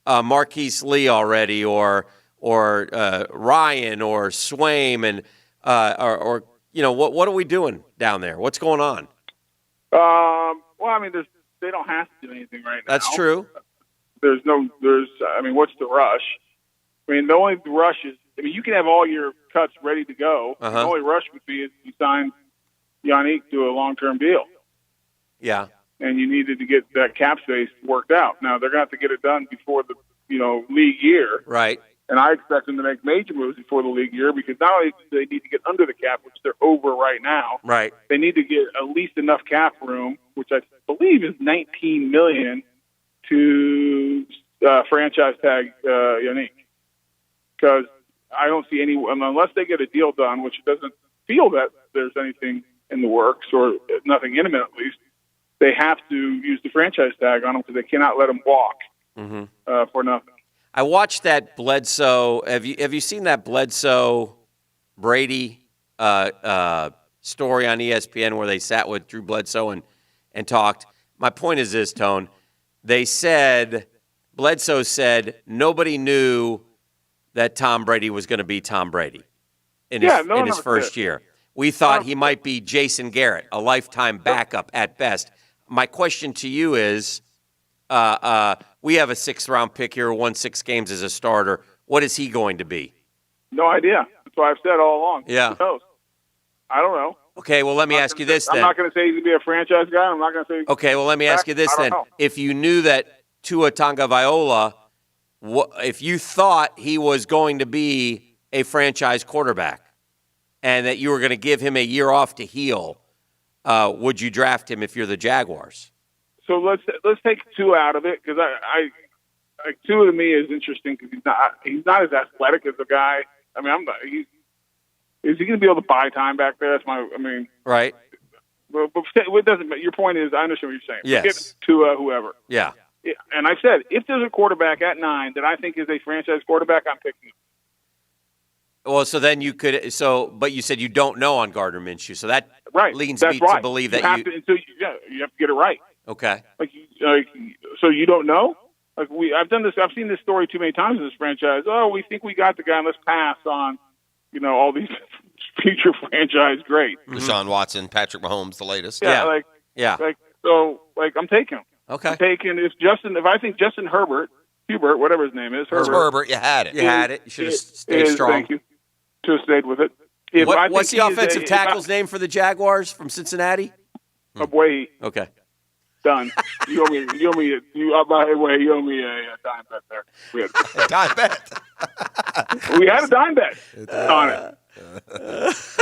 Marquise Lee already, or Ryan or Swaim, and what are we doing down there? What's going on? Well, I mean, they don't have to do anything right now. That's true. What's the rush? I mean, the only rush is, you can have all your cuts ready to go. Uh-huh. The only rush would be if you sign Yannick to a long-term deal. Yeah. And you needed to get that cap space worked out. Now, they're going to have to get it done before the, league year. Right. And I expect them to make major moves before the league year because not only do they need to get under the cap, which they're over right now, right? They need to get at least enough cap room, which I believe is $19 million, to franchise tag Yannick. Because I don't see unless they get a deal done, which it doesn't feel that there's anything in the works or nothing imminent at least, they have to use the franchise tag on him because they cannot let him walk for nothing. I watched that Bledsoe. Have you seen that Bledsoe Brady story on ESPN where they sat with Drew Bledsoe and talked? My point is this, Tone. Bledsoe said nobody knew that Tom Brady was going to be Tom Brady in his first year. We thought he might be Jason Garrett, a lifetime backup at best. My question to you is, we have a 6th-round pick here who won 6 games as a starter. What is he going to be? No idea. That's what I've said all along. Yeah. Who knows? I don't know. Okay, well, let me ask you this then. I'm not going to say he's going to be a franchise guy. I'm not going to say... Okay, well, let me ask you this then. If you knew that Tua Tagovailoa, if you thought he was going to be a franchise quarterback and that you were going to give him a year off to heal, would you draft him if you're the Jaguars? So let's take Tua out of it because I Tua to me is interesting because he's not as athletic as the guy. I mean, is he going to be able to buy time back there? That's right. But it doesn't. Your point is, I understand what you're saying. Yes. Forget Tua, whoever. Yeah. And I said, if there's a quarterback at 9 that I think is a franchise quarterback, I'm picking him. Well, so then you could. But you said you don't know on Gardner Minshew, so that leads me to believe that you have to get it right. Okay. So you don't know? I've seen this story too many times in this franchise. Oh, we think we got the guy, and let's pass on, all these future franchise greats. Deshaun Watson, Patrick Mahomes, the latest. I'm taking him. Okay. I'm taking if I think Justin Hubert, whatever his name is, Herbert, you had it. You should have stayed strong. Thank you. Should have stayed with it. What's the offensive tackle's name for the Jaguars from Cincinnati? Abwehi. Okay. Done. You owe me. By the way, you owe me a dime bet there. We had a dime bet. We had a dime bet on it.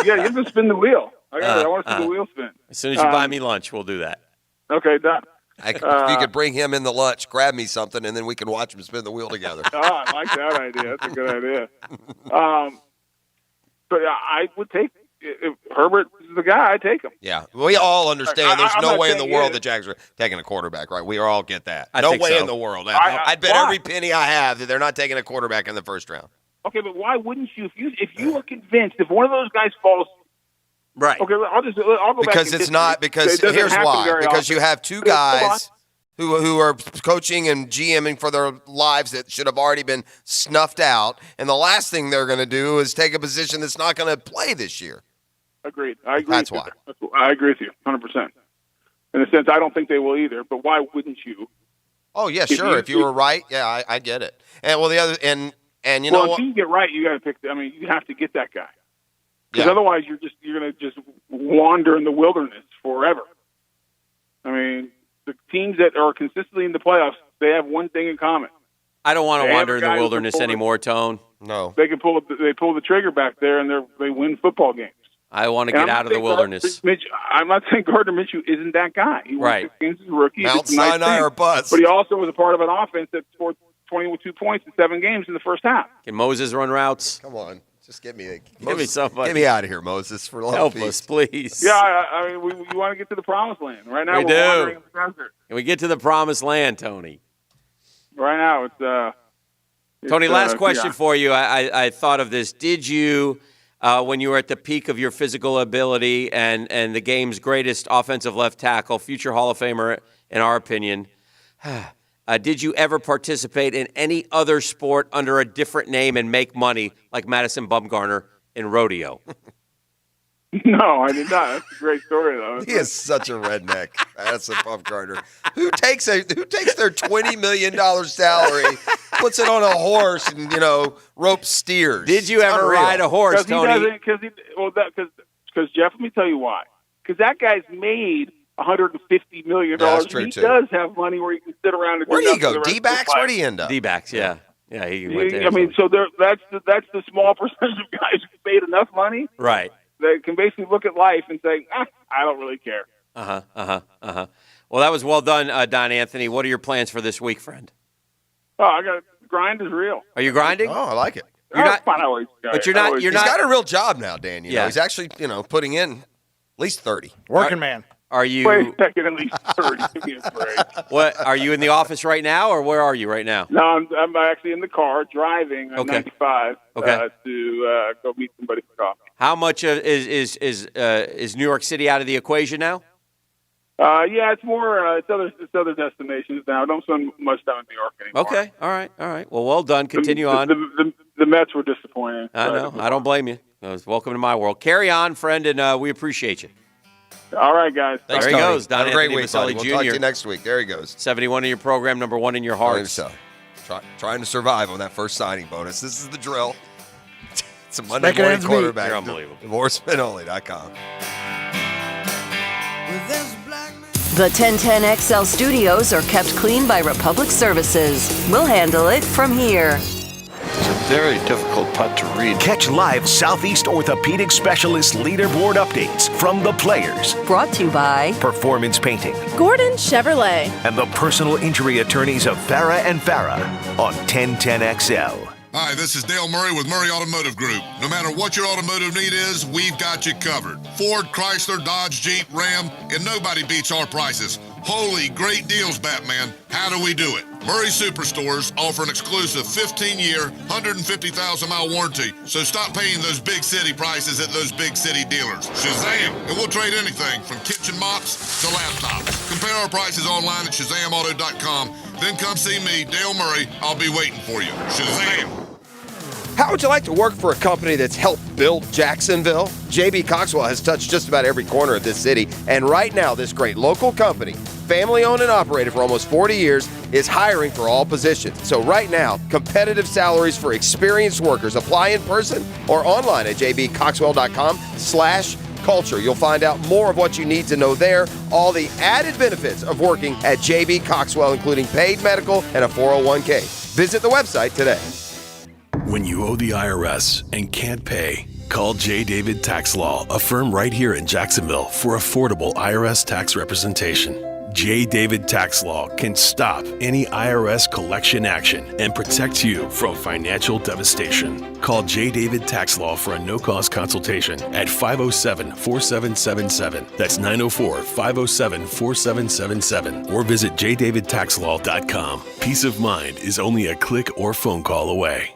Yeah, you have to spin the wheel. I want to see the wheel spin. As soon as you buy me lunch, we'll do that. Okay, done. If you could bring him in the lunch, grab me something, and then we can watch him spin the wheel together. I like that idea. That's a good idea. But I would take, if Herbert is the guy, I'd take him. Yeah, we all understand there's no way in the world the Jags are taking a quarterback, right? We all get that. No way in the world. I'd bet every penny I have that they're not taking a quarterback in the first round. Okay, but why wouldn't you? If you were convinced, if one of those guys falls, right? Okay, I'll go because back. It's not because here's why. Because you have two guys who are coaching and GMing for their lives that should have already been snuffed out, and the last thing they're going to do is take a position that's not going to play this year. Agreed. I agree. That's why. I agree with you 100%. In a sense, I don't think they will either. But why wouldn't you? Oh yeah, sure. If you were right, yeah, I get it. And well, the other and you know what? If you get right, you got to pick. I mean, you have to get that guy because otherwise you're going to just wander in the wilderness forever. I mean, the teams that are consistently in the playoffs, they have one thing in common. I don't want to wander in the wilderness anymore, Tone. No, they can pull the trigger back there, and they win football games. I want to get out of the wilderness. I'm not saying Gardner Minshew isn't that guy. He won 6 games as a rookie. Mount Sinai or bust. But he also was a part of an offense that scored 22 points in 7 games in the first half. Can Moses run routes? Come on. Just give me somebody. Get me out of here, Moses. For love Help of us, please. Yeah, I mean, we want to get to the promised land. Right now, we're wandering in the desert. Can we get to the promised land, Tony? Right now, it's Tony, last question for you. I thought of this. Did you, when you were at the peak of your physical ability and the game's greatest offensive left tackle, future Hall of Famer, in our opinion, did you ever participate in any other sport under a different name and make money like Madison Bumgarner in rodeo? No, I did not. That's a great story, though. He is such a redneck. Madison Bumgarner. Who takes their $20 million salary, puts it on a horse, and ropes steers? Did you ever ride a horse, Tony? Because Jeff, let me tell you why. Because that guy's made $150 million. That's true, he too. does have money where he can sit around and where do did he go? nothing D-backs? Where did he end up? D-backs, yeah. Yeah, he went there. I mean, so that's the small percentage of guys who made enough money. Right. They can basically look at life and say, I don't really care. Well, that was well done, Don Anthony. What are your plans for this week, friend? Oh, I got grind is real. Are you grinding? Oh, I like it. You're not. But you're not. He's got a real job now, Dan. Yeah. He's actually putting in at least 30. Working man. Are you? Wait a second, at least 30. Give me a break. What are you in the office right now, or where are you right now? No, I'm actually in the car driving on 95 to go meet somebody for coffee. How much is New York City out of the equation now? Yeah, it's more it's other destinations now. I don't spend much time in New York anymore. Okay, all right. Well, well done. Continue on. The Mets were disappointing. I know. I don't blame you. Welcome to my world. Carry on, friend, and we appreciate you. All right, guys. There he goes. Don Have a great Anthony week, buddy. Maselli We'll Jr. talk to you next week. There he goes. 71 in your program, number 1 in your heart. So, trying to survive on that first signing bonus. This is the drill. It's a Monday morning quarterback. You're unbelievable. DivorceManOnly.com. The 1010XL studios are kept clean by Republic Services. We'll handle it from here. It's a very difficult putt to read. Catch live Southeast Orthopedic Specialist leaderboard updates from the players. Brought to you by Performance Painting Gordon Chevrolet and the personal injury attorneys of Farah and Farah on 1010XL. Hi, this is Dale Murray with Murray Automotive Group. No matter what your automotive need is, we've got you covered. Ford, Chrysler, Dodge, Jeep, Ram, and nobody beats our prices. Holy great deals, Batman. How do we do it? Murray Superstores offer an exclusive 15-year, 150,000-mile warranty. So stop paying those big city prices at those big city dealers. Shazam! And we'll trade anything from kitchen mops to laptops. Compare our prices online at ShazamAuto.com. Then come see me, Dale Murray. I'll be waiting for you. Shazam! How would you like to work for a company that's helped build Jacksonville? J.B. Coxwell has touched just about every corner of this city, and right now this great local company, family-owned and operated for almost 40 years, is hiring for all positions. So right now, competitive salaries for experienced workers. Apply in person or online at jbcoxwell.com/ culture. You'll find out more of what you need to know there, all the added benefits of working at J.B. Coxwell, including paid medical and a 401k. Visit the website today. When you owe the IRS and can't pay, call J. David Tax Law, a firm right here in Jacksonville, for affordable IRS tax representation. J. David Tax Law can stop any IRS collection action and protect you from financial devastation. Call J. David Tax Law for a no-cost consultation at 507-4777. That's 904-507-4777. Or visit jdavidtaxlaw.com. Peace of mind is only a click or phone call away.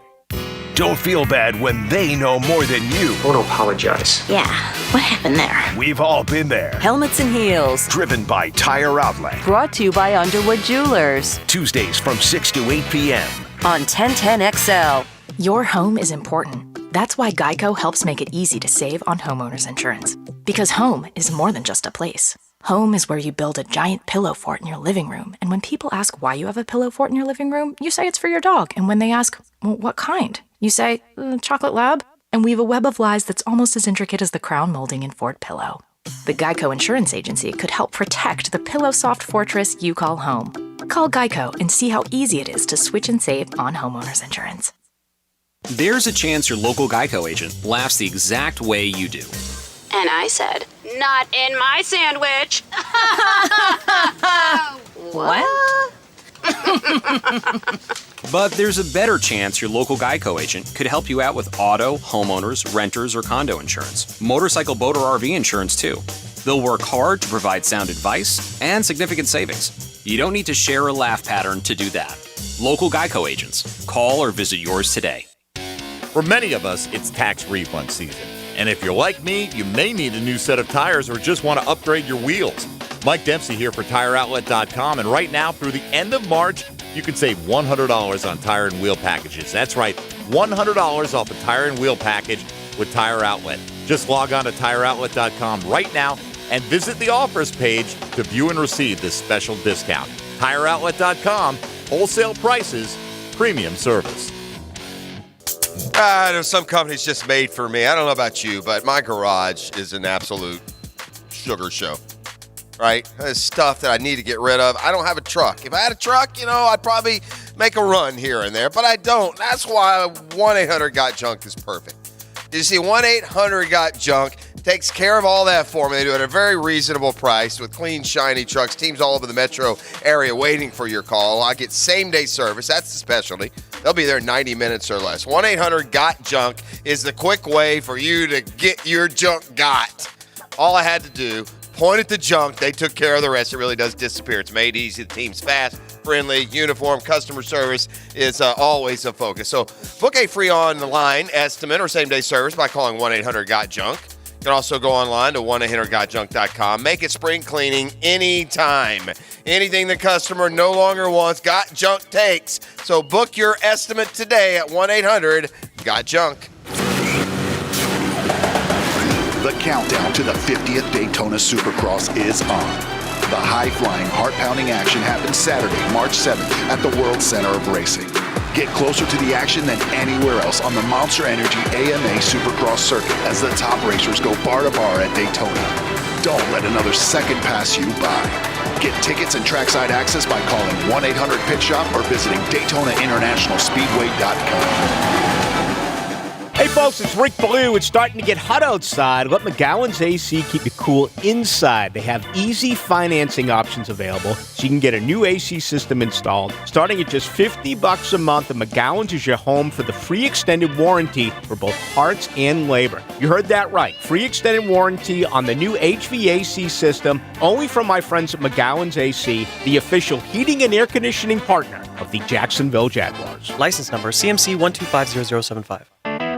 Don't feel bad when they know more than you. I want to apologize. Yeah, what happened there? We've all been there. Helmets and Heels. Driven by Tire Outlet. Brought to you by Underwood Jewelers. Tuesdays from 6 to 8 p.m. on 1010XL. Your home is important. That's why Geico helps make it easy to save on homeowners insurance. Because home is more than just a place. Home is where you build a giant pillow fort in your living room. And when people ask why you have a pillow fort in your living room, you say it's for your dog. And when they ask, well, what kind? You say, chocolate lab, and weave a web of lies that's almost as intricate as the crown molding in Fort Pillow. The Geico Insurance Agency could help protect the pillow-soft fortress you call home. Call Geico and see how easy it is to switch and save on homeowners insurance. There's a chance your local Geico agent laughs the exact way you do. And I said, not in my sandwich. What? But there's a better chance your local Geico agent could help you out with auto, homeowners, renters, or condo insurance. Motorcycle, boat, or RV insurance, too. They'll work hard to provide sound advice and significant savings. You don't need to share a laugh pattern to do that. Local Geico agents. Call or visit yours today. For many of us, it's tax refund season. And if you're like me, you may need a new set of tires or just want to upgrade your wheels. Mike Dempsey here for TireOutlet.com, and right now through the end of March, you can save $100 on tire and wheel packages. That's right, $100 off a tire and wheel package with Tire Outlet. Just log on to TireOutlet.com right now and visit the offers page to view and receive this special discount. TireOutlet.com, wholesale prices, premium service. There's some companies just made for me. I don't know about you, but my garage is an absolute sugar show. Right? There's stuff that I need to get rid of. I don't have a truck. If I had a truck, I'd probably make a run here and there, but I don't. That's why 1-800-GOT-JUNK is perfect. You see, 1-800-GOT-JUNK takes care of all that for me. They do it at a very reasonable price with clean, shiny trucks, teams all over the metro area waiting for your call. I get same-day service. That's the specialty. They'll be there in 90 minutes or less. 1-800-GOT-JUNK is the quick way for you to get your junk got. All I had to do, point at the junk. They took care of the rest. It really does disappear. It's made easy. The team's fast, friendly, uniform. Customer service is always a focus. So book a free online estimate or same-day service by calling 1-800-GOT-JUNK. You can also go online to 1-800-GOT-JUNK.com. Make it spring cleaning anytime. Anything the customer no longer wants, Got Junk takes. So book your estimate today at 1-800-GOT-JUNK. The countdown to the 50th Daytona Supercross is on. The high-flying, heart-pounding action happens Saturday, March 7th at the World Center of Racing. Get closer to the action than anywhere else on the Monster Energy AMA Supercross circuit as the top racers go bar to bar at Daytona. Don't let another second pass you by. Get tickets and trackside access by calling 1-800-PIT-SHOP or visiting DaytonaInternationalSpeedway.com. Hey folks, it's Rick Ballou. It's starting to get hot outside. Let McGowan's AC keep you cool inside. They have easy financing options available, so you can get a new AC system installed starting at just $50 a month. And McGowan's is your home for the free extended warranty for both parts and labor. You heard that right. Free extended warranty on the new HVAC system, only from my friends at McGowan's AC, the official heating and air conditioning partner of the Jacksonville Jaguars. License number CMC 1250075.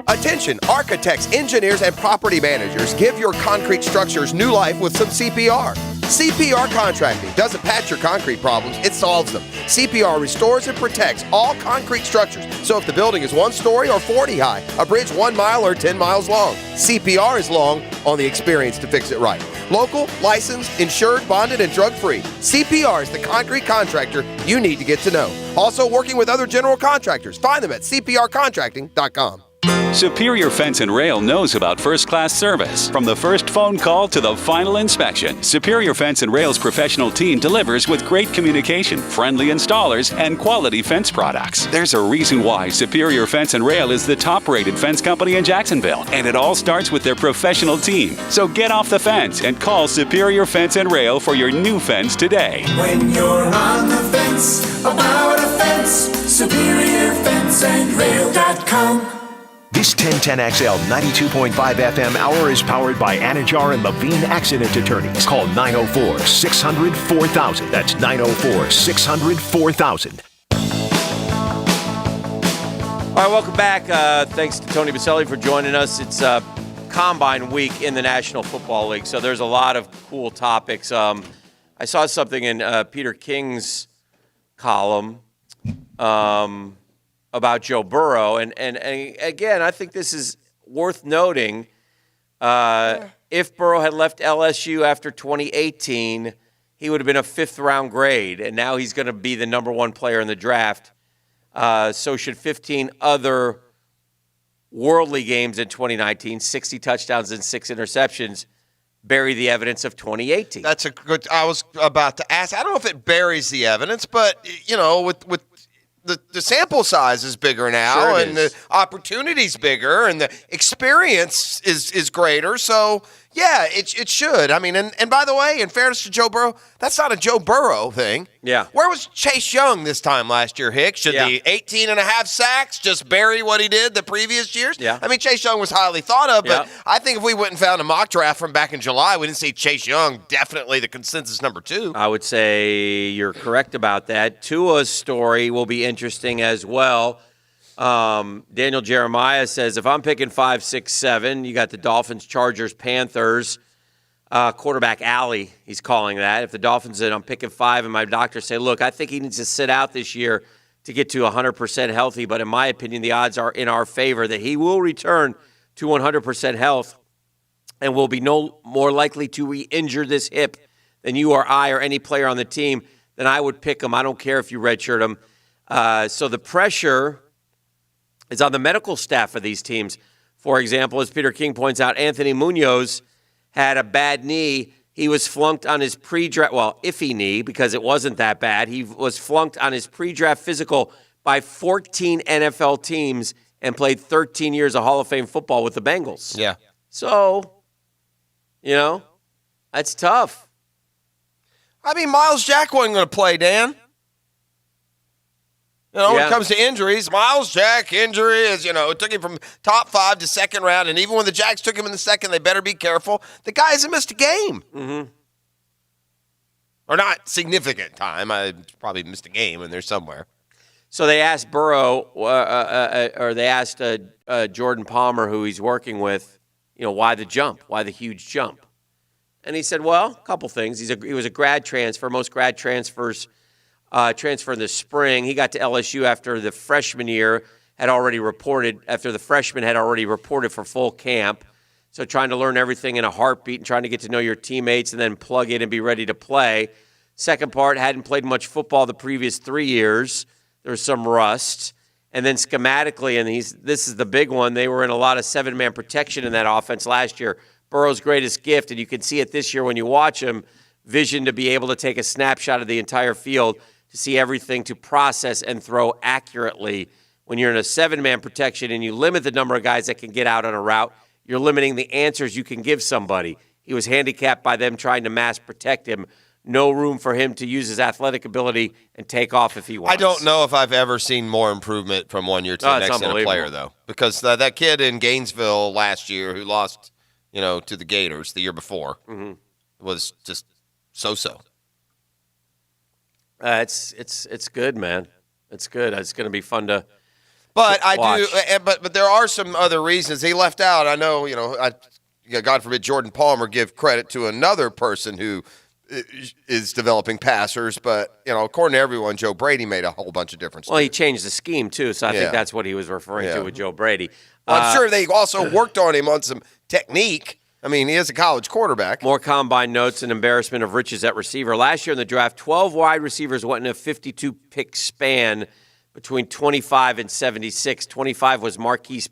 Attention, architects, engineers, and property managers, give your concrete structures new life with some CPR. CPR Contracting doesn't patch your concrete problems, it solves them. CPR restores and protects all concrete structures. So if the building is 1 story or 40 high, a bridge 1 mile or 10 miles long, CPR is long on the experience to fix it right. Local, licensed, insured, bonded, and drug-free. CPR is the concrete contractor you need to get to know. Also working with other general contractors. Find them at CPRcontracting.com. Superior Fence and Rail knows about first-class service. From the first phone call to the final inspection, Superior Fence and Rail's professional team delivers with great communication, friendly installers, and quality fence products. There's a reason why Superior Fence and Rail is the top-rated fence company in Jacksonville, and it all starts with their professional team. So get off the fence and call Superior Fence and Rail for your new fence today. When you're on the fence about a fence, SuperiorFenceandRail.com. This 1010XL 92.5 FM hour is powered by Anajar and Levine Accident Attorneys. Call 904-600-4000. That's 904-600-4000. All right, welcome back. Thanks to Tony Baselli for joining us. It's Combine Week in the National Football League, so there's a lot of cool topics. I saw something in Peter King's column about Joe Burrow, and again, I think this is worth noting. If Burrow had left LSU after 2018, he would have been a fifth-round grade, and now he's going to be the number one player in the draft. So should 15 other worldly games in 2019, 60 touchdowns and 6 interceptions, bury the evidence of 2018? That's a good. I was about to ask. I don't know if it buries the evidence, but with the sample size is bigger now, Sure and the opportunity's bigger, and the experience is greater. So yeah, it should. I mean, and by the way, in fairness to Joe Burrow, that's not a Joe Burrow thing. Yeah. Where was Chase Young this time last year, Hick? Should the 18.5 sacks just bury what he did the previous years? Yeah. I mean, Chase Young was highly thought of, but Yeah. I think if we went and found a mock draft from back in July, we didn't see Chase Young definitely the consensus number 2. I would say you're correct about that. Tua's story will be interesting as well. Daniel Jeremiah says, if I'm picking 5, 6, 7, you got the Dolphins, Chargers, Panthers, quarterback alley, he's calling that. If the Dolphins and I'm picking 5 and my doctors say, look, I think he needs to sit out this year to get to 100% healthy, but in my opinion, the odds are in our favor that he will return to 100% health and will be no more likely to re-injure this hip than you or I or any player on the team, then I would pick him. I don't care if you redshirt him. So the pressure is on the medical staff of these teams. For example, as Peter King points out, Anthony Munoz had a bad knee. He was flunked on his pre-draft, iffy knee because it wasn't that bad. He was flunked on his pre-draft physical by 14 NFL teams and played 13 years of Hall of Fame football with the Bengals. Yeah. So, that's tough. I mean, Miles Jack wasn't going to play, Dan. When it comes to injuries, Miles Jack injury is, it took him from top 5 to second round. And even when the Jacks took him in the second, they better be careful. The guy hasn't missed a game. Mm-hmm. Or not significant time. I probably missed a game in there somewhere. So they asked Burrow, or they asked Jordan Palmer, who he's working with, why the jump? Why the huge jump? And he said, well, a couple things. He was a grad transfer. Most grad transfers transfer in the spring. He got to LSU after the freshman year after the freshman had already reported for full camp. So trying to learn everything in a heartbeat and trying to get to know your teammates and then plug in and be ready to play. Second part, hadn't played much football the previous 3 years. There was some rust. And then schematically, and this is the big one, they were in a lot of 7-man protection in that offense last year. Burrow's greatest gift, and you can see it this year when you watch him, vision to be able to take a snapshot of the entire field, to see everything, to process and throw accurately. When you're in a 7-man protection and you limit the number of guys that can get out on a route, you're limiting the answers you can give somebody. He was handicapped by them trying to mass protect him. No room for him to use his athletic ability and take off if he wants. I don't know if I've ever seen more improvement from one year to the next in a player, though. Because that kid in Gainesville last year who lost, to the Gators the year before was just so-so. It's good, man. It's good. It's going to be fun to But watch. I do, but there are some other reasons. He left out, I know, God forbid Jordan Palmer give credit to another person who is developing passers, but, according to everyone, Joe Brady made a whole bunch of difference. Well, he changed the scheme, too, so I think that's what he was referring to with Joe Brady. Well, I'm sure they also worked on him on some technique. I mean, he is a college quarterback. More combine notes and embarrassment of riches at receiver. Last year in the draft, 12 wide receivers went in a 52-pick span between 25 and 76. 25 was Marquise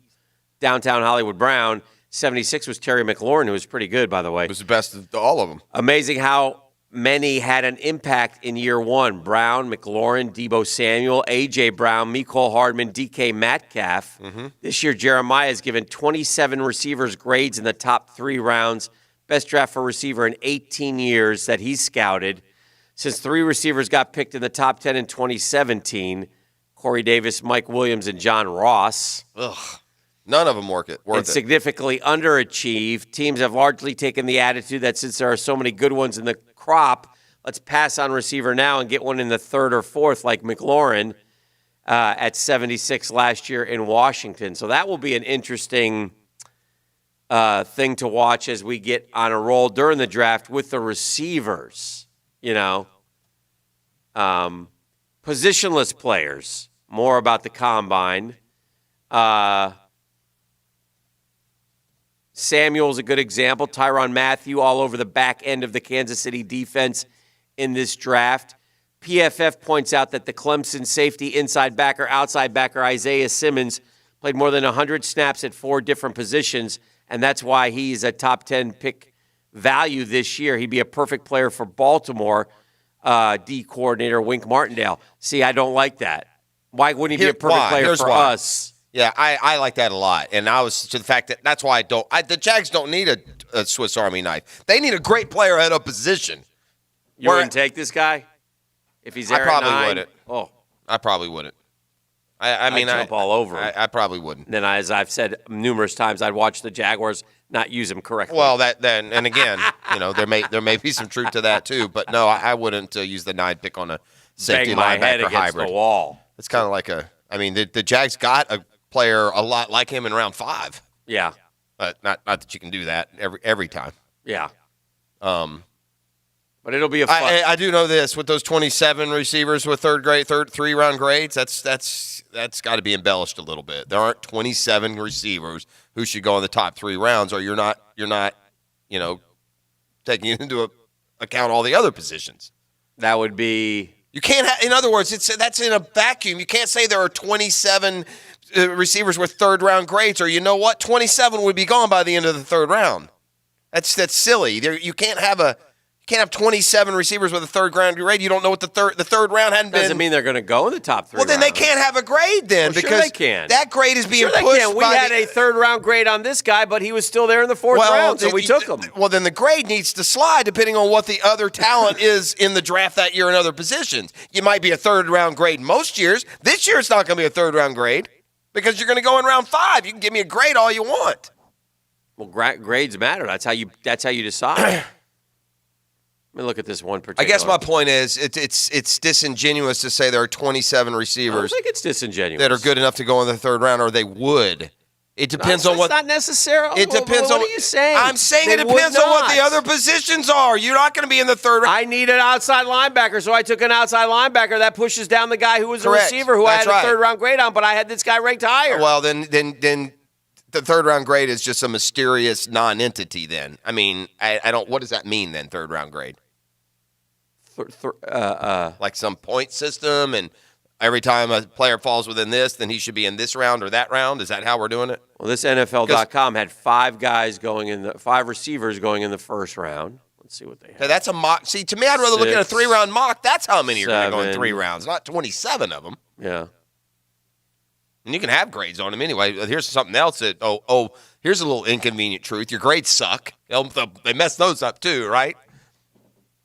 downtown Hollywood Brown. 76 was Terry McLaurin, who was pretty good, by the way. It was the best of all of them. Amazing how many had an impact in year one. Brown, McLaurin, Deebo Samuel, A.J. Brown, Mecole Hardman, D.K. Metcalf. This year, Jeremiah has given 27 receivers grades in the top 3 rounds. Best draft for receiver in 18 years that he's scouted. Since 3 receivers got picked in the top 10 in 2017, Corey Davis, Mike Williams, and John Ross. Ugh. None of them worth it. Significantly underachieved. Teams have largely taken the attitude that since there are so many good ones in the crop, let's pass on receiver now and get one in the 3rd or 4th like McLaurin at 76 last year in Washington. So that will be an interesting thing to watch as we get on a roll during the draft with the receivers, positionless players, more about the combine. Samuel's a good example. Tyrann Mathieu all over the back end of the Kansas City defense in this draft. PFF points out that the Clemson safety, inside backer, outside backer, Isaiah Simmons, played more than 100 snaps at 4 different positions, and that's why he's a top 10 pick value this year. He'd be a perfect player for Baltimore, D coordinator Wink Martindale. See, I don't like that. Why wouldn't he be a perfect player for us? Yeah, I like that a lot. And I was to the fact that's why the Jags don't need a Swiss Army knife. They need a great player at a position. You wouldn't take this guy if he's there I probably at 9? wouldn't. Oh, I probably wouldn't. I mean, I'd jump all over him. I probably wouldn't. Then, as I've said numerous times, I'd watch the Jaguars not use him correctly. Well, and again, there may be some truth to that too. But no, I wouldn't use the 9 pick on a safety Bang my linebacker head against hybrid. the wall. It's kind of like the Jags got a player a lot like him in round 5. Yeah, but not that you can do that every time. Yeah. But it'll be a fun. I do know this with those 27 receivers with 3-round grades. That's got to be embellished a little bit. There aren't 27 receivers who should go in the top 3 rounds, or you're not taking into account all the other positions. That would be. You can't. In other words, that's in a vacuum. You can't say there are 27 receivers with 3rd-round grades, or 27 would be gone by the end of the 3rd round. That's silly. You can't have 27 receivers with a 3rd-round grade. You don't know what the third round hadn't been. Doesn't mean they're going to go in the top 3. Well, then they can't have a grade then Well, because sure they can. That grade is being Sure they pushed. can. We had a 3rd-round grade on this guy, but he was still there in the 4th round, so we took him. Well, then the grade needs to slide depending on what the other talent is in the draft that year in other positions. You might be a 3rd-round grade most years. This year it's not going to be a 3rd-round grade because you're going to go in round 5. You can give me a grade all you want. Well, grades matter. That's how you decide. Let me look at this one particular. I guess my point is it's disingenuous to say there are 27 receivers. I don't think it's disingenuous. That are good enough to go in the 3rd round, or they would. It depends on what. It's not necessarily. It depends on what are you saying? I'm saying it depends on what the other positions are. You're not going to be in the 3rd round. I need an outside linebacker, so I took an outside linebacker. That pushes down the guy who was Correct. a receiver who That's I had right. a 3rd-round grade on, but I had this guy ranked higher. Well, then the 3rd-round grade is just a mysterious non-entity. Then I mean, I don't. What does that mean then? 3rd-round grade. Like some point system, and every time a player falls within this, then he should be in this round or that round. Is that how we're doing it? Well, this NFL.com had 5 receivers going in the 1st round. Let's see what they have. Okay, that's a mock. See, to me, I'd rather look at a 3-round mock. That's how many are going to go in 7. 3 rounds, not 27 of them. Yeah. And you can have grades on them anyway. Here's something else that, here's a little inconvenient truth. Your grades suck. They mess those up too, right?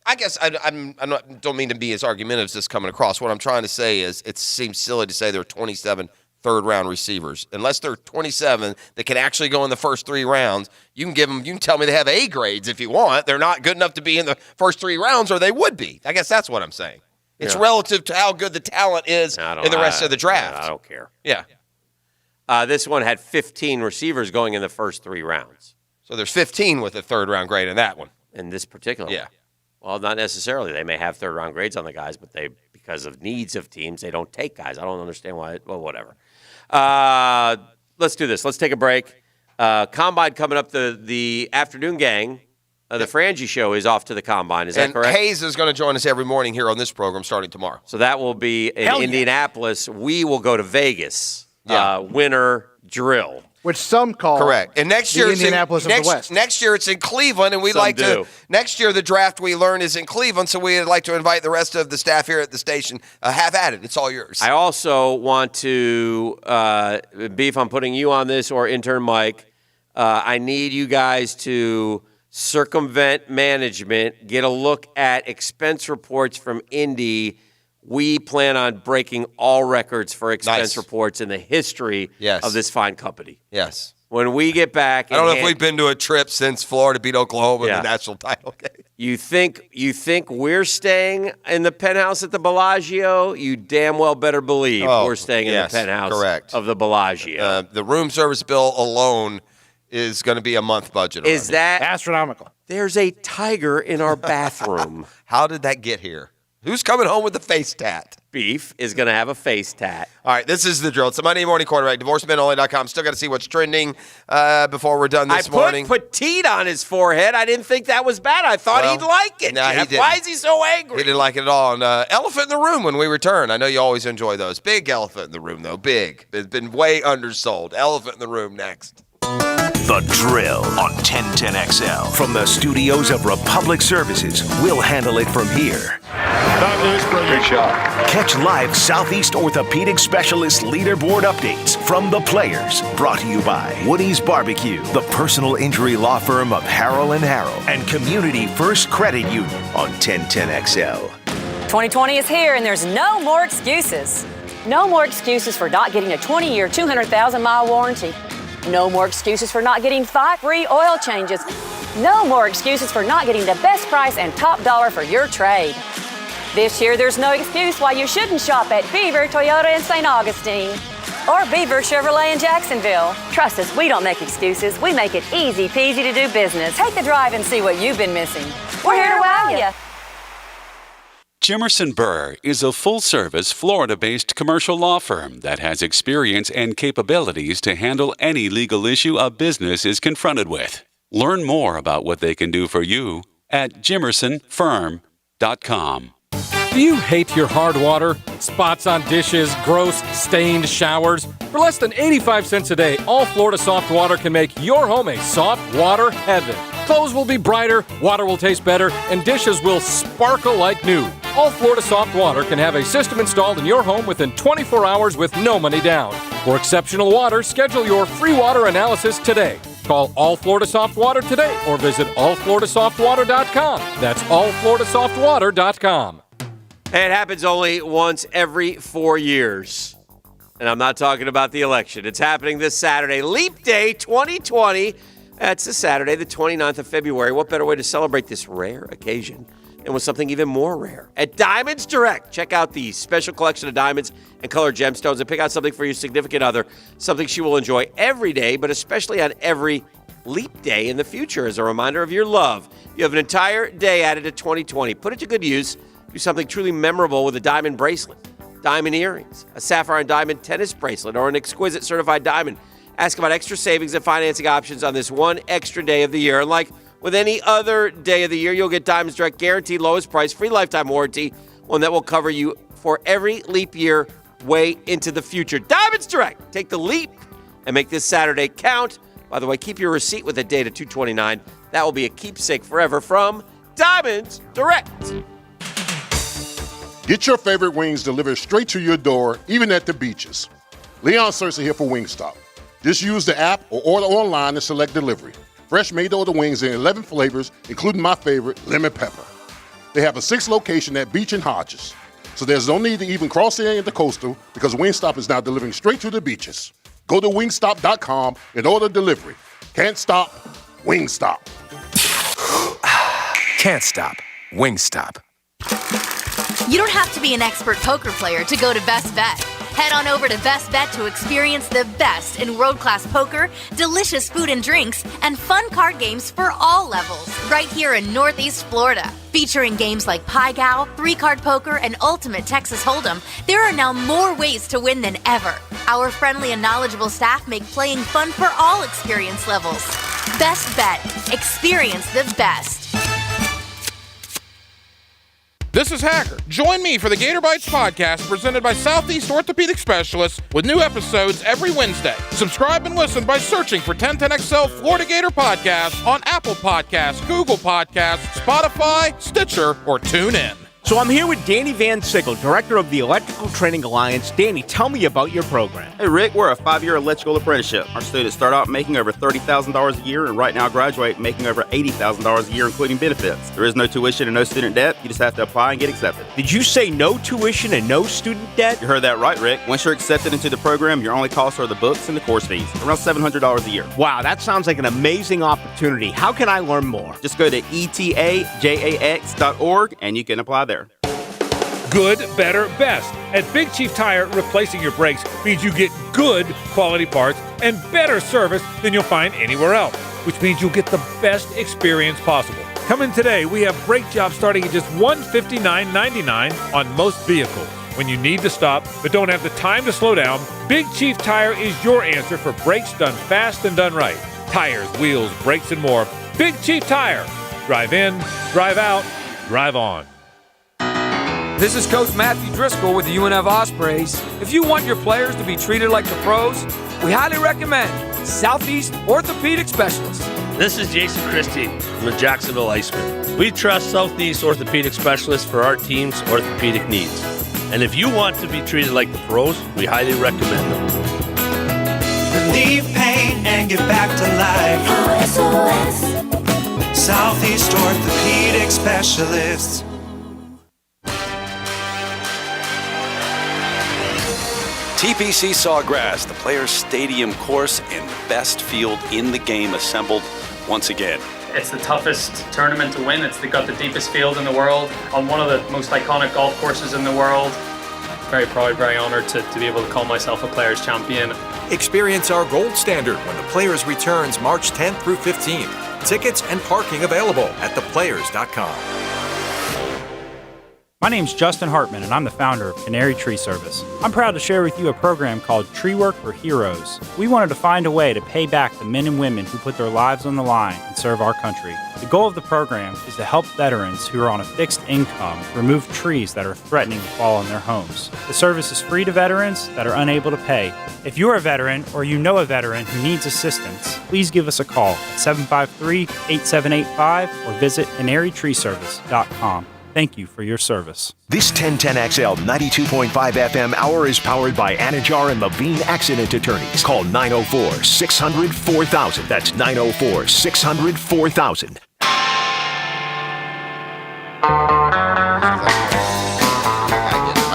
I guess I don't mean to be as argumentative as this coming across. What I'm trying to say is it seems silly to say there are 27 3rd-round receivers. Unless they're 27 that can actually go in the first 3 rounds, you can tell me they have A grades if you want. They're not good enough to be in the first 3 rounds, or they would be. I guess that's what I'm saying. It's relative to how good the talent is in the rest of the draft. I don't care. Yeah. This one had 15 receivers going in the first 3 rounds. So there's 15 with a 3rd-round grade in that one. In this particular one. Yeah. Well, not necessarily. They may have 3rd-round grades on the guys, but because of needs of teams, they don't take guys. I don't understand why. Well, whatever. Let's do this. Let's take a break. Combine coming up. The afternoon gang, the Frangie Show is off to the Combine. Is that correct? And Hayes is going to join us every morning here on this program starting tomorrow. So that will be in Indianapolis. We will go to Vegas. Winter drill. which some call correct. And next year, the Indianapolis of the West. Next year, it's in Cleveland, and we'd Some like do. to. Next year, the draft we learn is in Cleveland, so we'd like to invite the rest of the staff here at the station. Have at it. It's all yours. I also want to, Beef, I'm putting you on this, or intern Mike. I need you guys to circumvent management, get a look at expense reports from Indy. We plan on breaking all records for expense reports in the history of this fine company. Yes. When we get back, I don't know if we've been to a trip since Florida beat Oklahoma in the national title game. You think we're staying in the penthouse at the Bellagio? You damn well better believe we're staying in the penthouse of the Bellagio. The room service bill alone is going to be a month budget. Is that astronomical? There's a tiger in our bathroom. How did that get here? Who's coming home with a face tat? Beef is going to have a face tat. All right, this is the drill. It's the Monday Morning Quarterback. DivorceMenOnly.com. Still got to see what's trending before we're done this morning. I put petite on his forehead. I didn't think that was bad. I thought he'd like it. No, he didn't. Why is he so angry? He didn't like it at all. And elephant in the room when we return. I know you always enjoy those. Big elephant in the room, though. Big. It's been way undersold. Elephant in the room next. The Drill on 1010XL. From the studios of Republic Services, we'll handle it from here. Good shot. Catch live Southeast Orthopedic Specialist leaderboard updates from the players. Brought to you by Woody's Barbecue, the personal injury law firm of Harrell & Harrell, and Community First Credit Union on 1010XL. 2020 is here, and there's no more excuses. No more excuses for not getting a 20-year, 200,000-mile warranty. No more excuses for not getting 5 free oil changes. No more excuses for not getting the best price and top dollar for your trade. This year, there's no excuse why you shouldn't shop at Beaver Toyota in St. Augustine or Beaver Chevrolet in Jacksonville. Trust us, we don't make excuses. We make it easy peasy to do business. Take the drive and see what you've been missing. We're here to wow you. Jimerson Burr is a full-service, Florida-based commercial law firm that has experience and capabilities to handle any legal issue a business is confronted with. Learn more about what they can do for you at jimersonfirm.com. Do you hate your hard water? Spots on dishes, gross, stained showers? For less than 85 cents a day, All Florida Soft Water can make your home a soft water heaven. Clothes will be brighter, water will taste better, and dishes will sparkle like new. All Florida Soft Water can have a system installed in your home within 24 hours with no money down. For exceptional water, schedule your free water analysis today. Call All Florida Soft Water today or visit allfloridasoftwater.com. That's allfloridasoftwater.com. It happens only once every 4 years. And I'm not talking about the election. It's happening this Saturday, Leap Day 2020. That's the Saturday, the 29th of February. What better way to celebrate this rare occasion and with something even more rare? At Diamonds Direct, check out the special collection of diamonds and colored gemstones and pick out something for your significant other, something she will enjoy every day, but especially on every Leap Day in the future as a reminder of your love. You have an entire day added to 2020. Put it to good use. Do something truly memorable with a diamond bracelet, diamond earrings, a sapphire and diamond tennis bracelet, or an exquisite certified diamond. Ask about extra savings and financing options on this one extra day of the year. And like with any other day of the year, you'll get Diamonds Direct guaranteed lowest price, free lifetime warranty, one that will cover you for every leap year way into the future. Diamonds Direct. Take the leap and make this Saturday count. By the way, keep your receipt with a date of 2/29. That will be a keepsake forever from Diamonds Direct. Get your favorite wings delivered straight to your door, even at the beaches. Leon Searcy here for Wingstop. Just use the app or order online and select delivery. Fresh made-to-order wings in 11 flavors, including my favorite, lemon pepper. They have a 6th location at Beach and Hodges, so there's no need to even cross the Coastal because Wingstop is now delivering straight to the beaches. Go to wingstop.com and order delivery. Can't stop, Wingstop. Can't stop, Wingstop. You don't have to be an expert poker player to go to Best Bet. Head on over to Best Bet to experience the best in world-class poker, delicious food and drinks, and fun card games for all levels, right here in Northeast Florida. Featuring games like Pai Gow, 3-card poker, and Ultimate Texas Hold'em, there are now more ways to win than ever. Our friendly and knowledgeable staff make playing fun for all experience levels. Best Bet. Experience the best. This This is Hacker. Join me for the Gator Bites podcast presented by Southeast Orthopedic Specialists with new episodes every Wednesday. Subscribe and listen by searching for 1010XL Florida Gator Podcast on Apple Podcasts, Google Podcasts, Spotify, Stitcher, or TuneIn. So I'm here with Danny Van Sickle, Director of the Electrical Training Alliance. Danny, tell me about your program. Hey, Rick, we're a 5-year electrical apprenticeship. Our students start out making over $30,000 a year and right now graduate making over $80,000 a year, including benefits. There is no tuition and no student debt. You just have to apply and get accepted. Did you say no tuition and no student debt? You heard that right, Rick. Once you're accepted into the program, your only costs are the books and the course fees, around $700 a year. Wow, that sounds like an amazing opportunity. How can I learn more? Just go to etajax.org and you can apply there. Good, better, best. At Big Chief Tire, replacing your brakes means you get good quality parts and better service than you'll find anywhere else, which means you'll get the best experience possible. Come in today. We have brake jobs starting at just $159.99 on most vehicles. When you need to stop but don't have the time to slow down, Big Chief Tire is your answer for brakes done fast and done right. Tires, wheels, brakes, and more. Big Chief Tire. Drive in, drive out, drive on. This is Coach Matthew Driscoll with the UNF Ospreys. If you want your players to be treated like the pros, we highly recommend Southeast Orthopedic Specialists. This is Jason Christie from the Jacksonville Icemen. We trust Southeast Orthopedic Specialists for our team's orthopedic needs. And if you want to be treated like the pros, we highly recommend them. Relieve pain and get back to life. SOS. Southeast Orthopedic Specialists. TPC Sawgrass, the Players Stadium course and the best field in the game assembled once again. It's the toughest tournament to win. It's got the deepest field in the world on one of the most iconic golf courses in the world. Very proud, very honored to be able to call myself a Players Champion. Experience our gold standard when the Players returns March 10th through 15th. Tickets and parking available at theplayers.com. My name's Justin Hartman, and I'm the founder of Canary Tree Service. I'm proud to share with you a program called Tree Work for Heroes. We wanted to find a way to pay back the men and women who put their lives on the line and serve our country. The goal of the program is to help veterans who are on a fixed income remove trees that are threatening to fall on their homes. The service is free to veterans that are unable to pay. If you're a veteran or you know a veteran who needs assistance, please give us a call at 753-8785 or visit canarytreeservice.com. Thank you for your service. This 1010XL 92.5 FM hour is powered by Anajar and Levine Accident Attorneys. Call 904-600-4000. That's 904-600-4000. I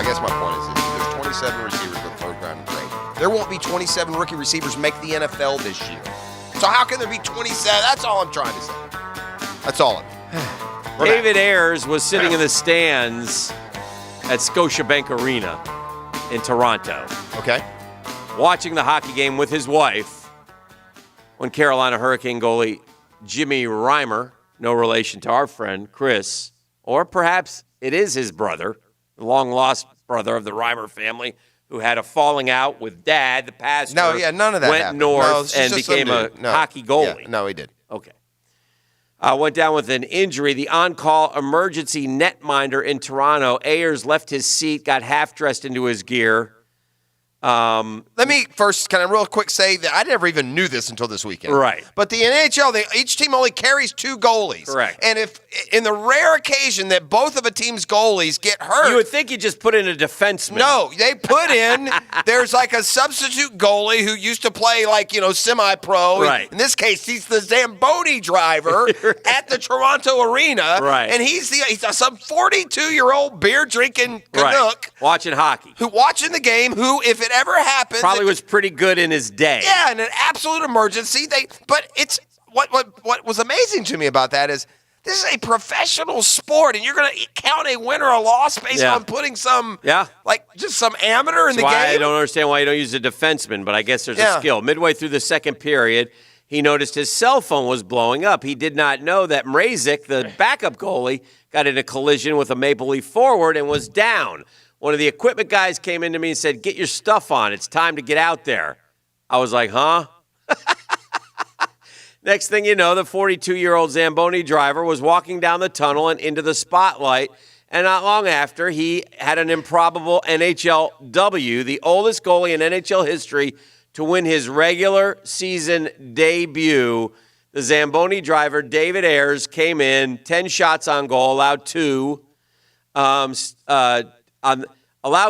guess my point is there's 27 receivers in the program. Great. There won't be 27 rookie receivers make the NFL this year. So how can there be 27? That's all I'm trying to say. That's all. David Ayers was sitting in the stands at Scotiabank Arena in Toronto. Okay. Watching the hockey game with his wife when Carolina Hurricane goalie Jimmy Reimer, no relation to our friend Chris, or perhaps it is his brother, the long-lost brother of the Reimer family, who had a falling out with Dad, the pastor. No, yeah, none of that went happened. north and became a hockey goalie. Yeah, no, he did. Okay. Went down with an injury. The on-call emergency netminder in Toronto. Ayers left his seat, got half-dressed into his gear. Let me first kind of real quick say that I never even knew this until this weekend. Right. But the NHL, each team only carries 2 goalies. Correct. And if in the rare occasion that both of a team's goalies get hurt. You would think you just put in a defenseman. No, they put in, there's like a substitute goalie who used to play like, semi-pro. Right. In this case, he's the Zamboni driver at the Toronto Arena. Right. And he's some 42-year-old beer-drinking Canuck. Right. Watching hockey. Watching the game, who, if it ever happens. Probably was pretty good in his day. Yeah, in an absolute emergency. But it's what was amazing to me about that is this is a professional sport, and you're going to count a win or a loss based on putting some amateur in the game. I don't understand why you don't use a defenseman, but I guess there's a skill. Midway through the second period, he noticed his cell phone was blowing up. He did not know that Mrazek, the backup goalie, got in a collision with a Maple Leaf forward and was down. One of the equipment guys came into me and said, "Get your stuff on. It's time to get out there." I was like, huh? Next thing you know, the 42-year-old Zamboni driver was walking down the tunnel and into the spotlight And not long after, he had an improbable NHL W, the oldest goalie in NHL history to win his regular season debut. The Zamboni driver, David Ayres, came in, 10 shots on goal, allowed 2. Allowed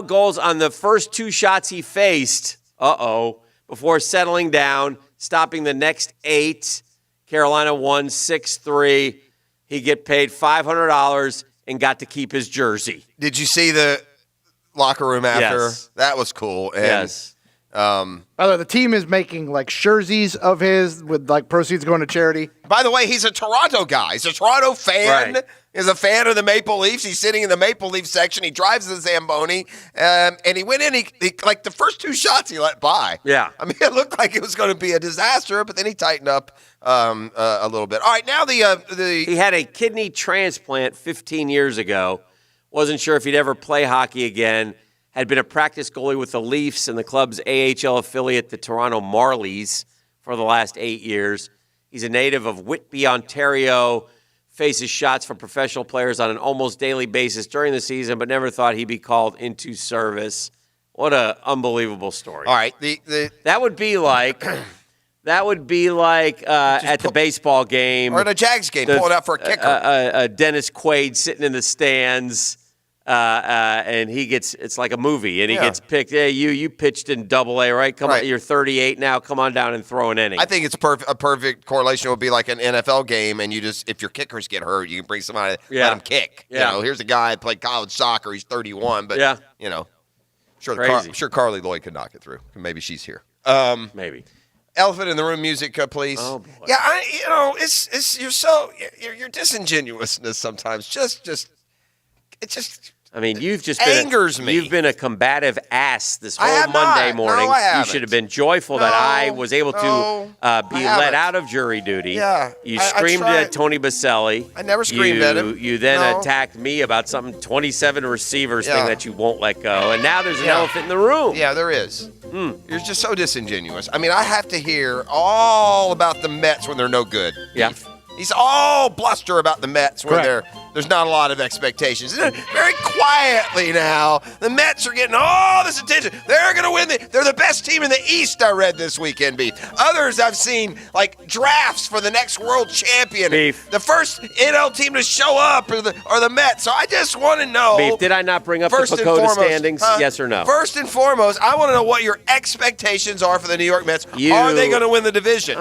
goals on the first 2 shots he faced. Before settling down, stopping the next 8. Carolina won 6-3. He get paid $500 and got to keep his jersey. Did you see the locker room after? Yes. That was cool. And, yes. By the way, the team is making like jerseys of his with like proceeds going to charity. By the way, he's a Toronto guy. He's a Toronto fan. Right. He's a fan of the Maple Leafs. He's sitting in the Maple Leaf section. He drives the Zamboni, and he went in. He like the first 2 shots he let by. Yeah. I mean, it looked like it was going to be a disaster, but then he tightened up a little bit. All right, now he had a kidney transplant 15 years ago. Wasn't sure if he'd ever play hockey again. Had been a practice goalie with the Leafs and the club's AHL affiliate, the Toronto Marlies, for the last 8 years. He's a native of Whitby, Ontario. Faces shots from professional players on an almost daily basis during the season, but never thought he'd be called into service. What an unbelievable story! All right, that would be like at the baseball game or at a Jags game, pulling out for a kicker. Dennis Quaid sitting in the stands. And he gets, it's like a movie, and he gets picked. Hey, you pitched in Double-A, right? Come on, you're 38 now. Come on down and throw an inning. I think it's a perfect correlation would be like an NFL game, and you just, if your kickers get hurt, you can bring somebody, let them kick. Yeah. You know, here's a guy that played college soccer. He's 31, but you know, sure Carly Lloyd could knock it through. Maybe she's here. Maybe. Elephant in the room music, please. Oh boy. Yeah, your disingenuousness sometimes it just. I mean, you've just angers me. You've been a combative ass this whole Monday morning. No, I haven't. You should have been joyful that I was able to be let out of jury duty. Yeah, You screamed at Tony Baselli. I never screamed at him. You then attacked me about some 27 receivers thing that you won't let go. And now there's an elephant in the room. Yeah, there is. You're just so disingenuous. I mean, I have to hear all about the Mets when they're no good. Yeah. He's all bluster about the Mets when there's not a lot of expectations. Very quietly now, the Mets are getting all this attention. They're going to win. They're the best team in the East, I read this weekend, Beef. Others I've seen, like drafts for the next world champion. Beef. The first NL team to show up are the Mets. So I just want to know. Beef, did I not bring up the PECOTA standings? Yes or no? First and foremost, I want to know what your expectations are for the New York Mets. Are they going to win the division?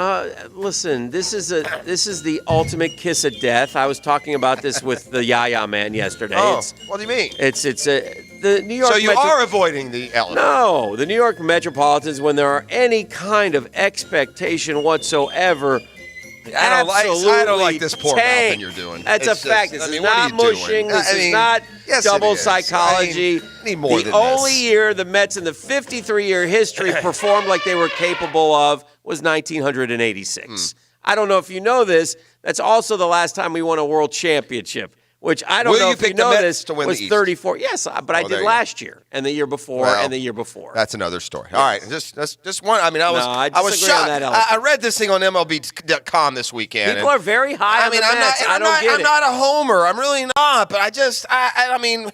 Listen, this is the ultimate kiss of death. I was talking about this with the Yaya man yesterday. What do you mean? The New York. So you are avoiding the elephant? No, the New York Metropolitans, when there are any kind of expectation whatsoever, I don't like this poor mouthing you're doing. That's a fact. This is not mushing. This is not double psychology. Need more the only year the Mets in the 53-year history performed like they were capable of was 1986. I don't know if you know this. That's also the last time we won a world championship, which I don't know if you know this, was 34. Yes, but I did last year and the year before and the year before. That's another story. All right, just one. I mean, I was disagree on shocked. that elephant. I read this thing on MLB.com this weekend. People are very high on the Mets. I don't get it. I'm not a homer. I'm really not. But I mean,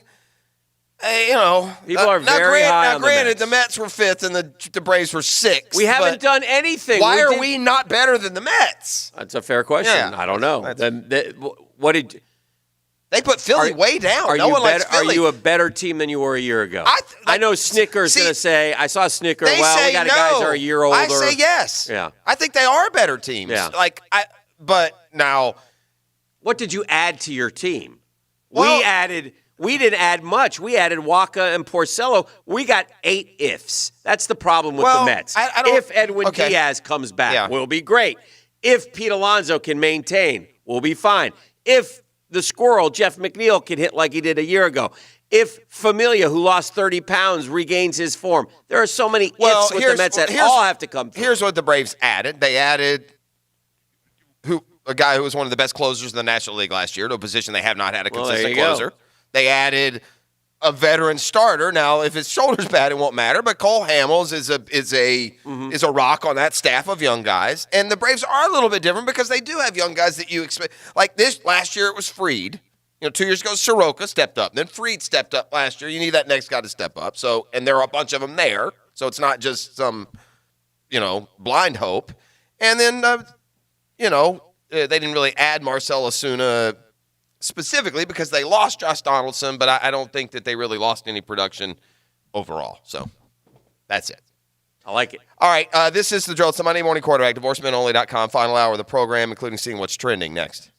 people are very high on the granted, Mets. the Mets were 5th and the Braves were 6th. We haven't done anything. Why are we not better than the Mets? That's a fair question. Yeah. I don't know. What did they put Philly way down? Are no you one likes Are Philly. you a better team than you were a year ago? I know Snicker's going to say. I saw Snicker. They Well, say we got no. guys are a year older. I say yes. Yeah. I think they are better teams. Yeah. But now, what did you add to your team? Well, We didn't add much. We added Waka and Porcello. We got 8 ifs. That's the problem with the Mets. If Edwin Diaz comes back, we'll be great. If Pete Alonso can maintain, we'll be fine. If the squirrel, Jeff McNeil, can hit like he did a year ago. If Familia, who lost 30 pounds, regains his form. There are so many ifs with the Mets that all have to come through. Here's what the Braves added. They added a guy who was one of the best closers in the National League last year to a position they have not had a consistent closer. They added a veteran starter. Now, if his shoulder's bad, it won't matter. But Cole Hamels is a rock on that staff of young guys. And the Braves are a little bit different because they do have young guys that you expect. Like this last year, it was Fried. 2 years ago, Soroka stepped up. Then Fried stepped up last year. You need that next guy to step up. So, and there are a bunch of them there. So it's not just some, blind hope. And then, they didn't really add Marcell Osuna specifically because they lost Josh Donaldson, but I don't think that they really lost any production overall. So that's it. I like it. All right, this is The Drill. It's the Monday Morning Quarterback, DivorceMenOnly.com, final hour of the program, including seeing what's trending next.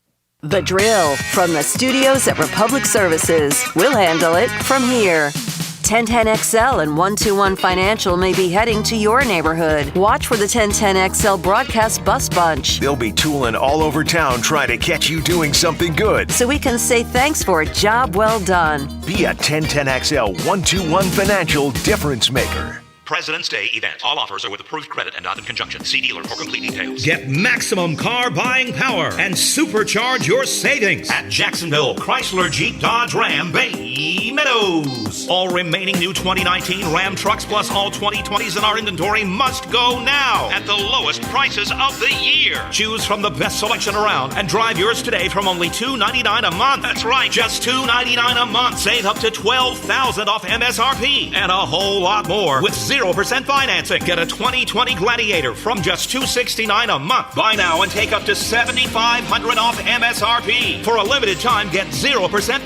The Drill from the studios at Republic Services. We'll handle it from here. 1010XL and 121 Financial may be heading to your neighborhood. Watch for the 1010XL broadcast bus bunch. They'll be tooling all over town trying to catch you doing something good. So we can say thanks for a job well done. Be a 1010XL 121 Financial difference maker. President's Day event. All offers are with approved credit and not in conjunction. See dealer for complete details. Get maximum car buying power and supercharge your savings at Jacksonville Chrysler Jeep Dodge Ram Bay Meadows. All remaining new 2019 Ram trucks plus all 2020s in our inventory must go now at the lowest prices of the year. Choose from the best selection around and drive yours today from only $299 a month. That's right, just $299 a month. Save up to $12,000 off MSRP and a whole lot more with 0% financing. Get a 2020 Gladiator from just $269 a month. Buy now and take up to $7,500 off MSRP. For a limited time, get 0% financing.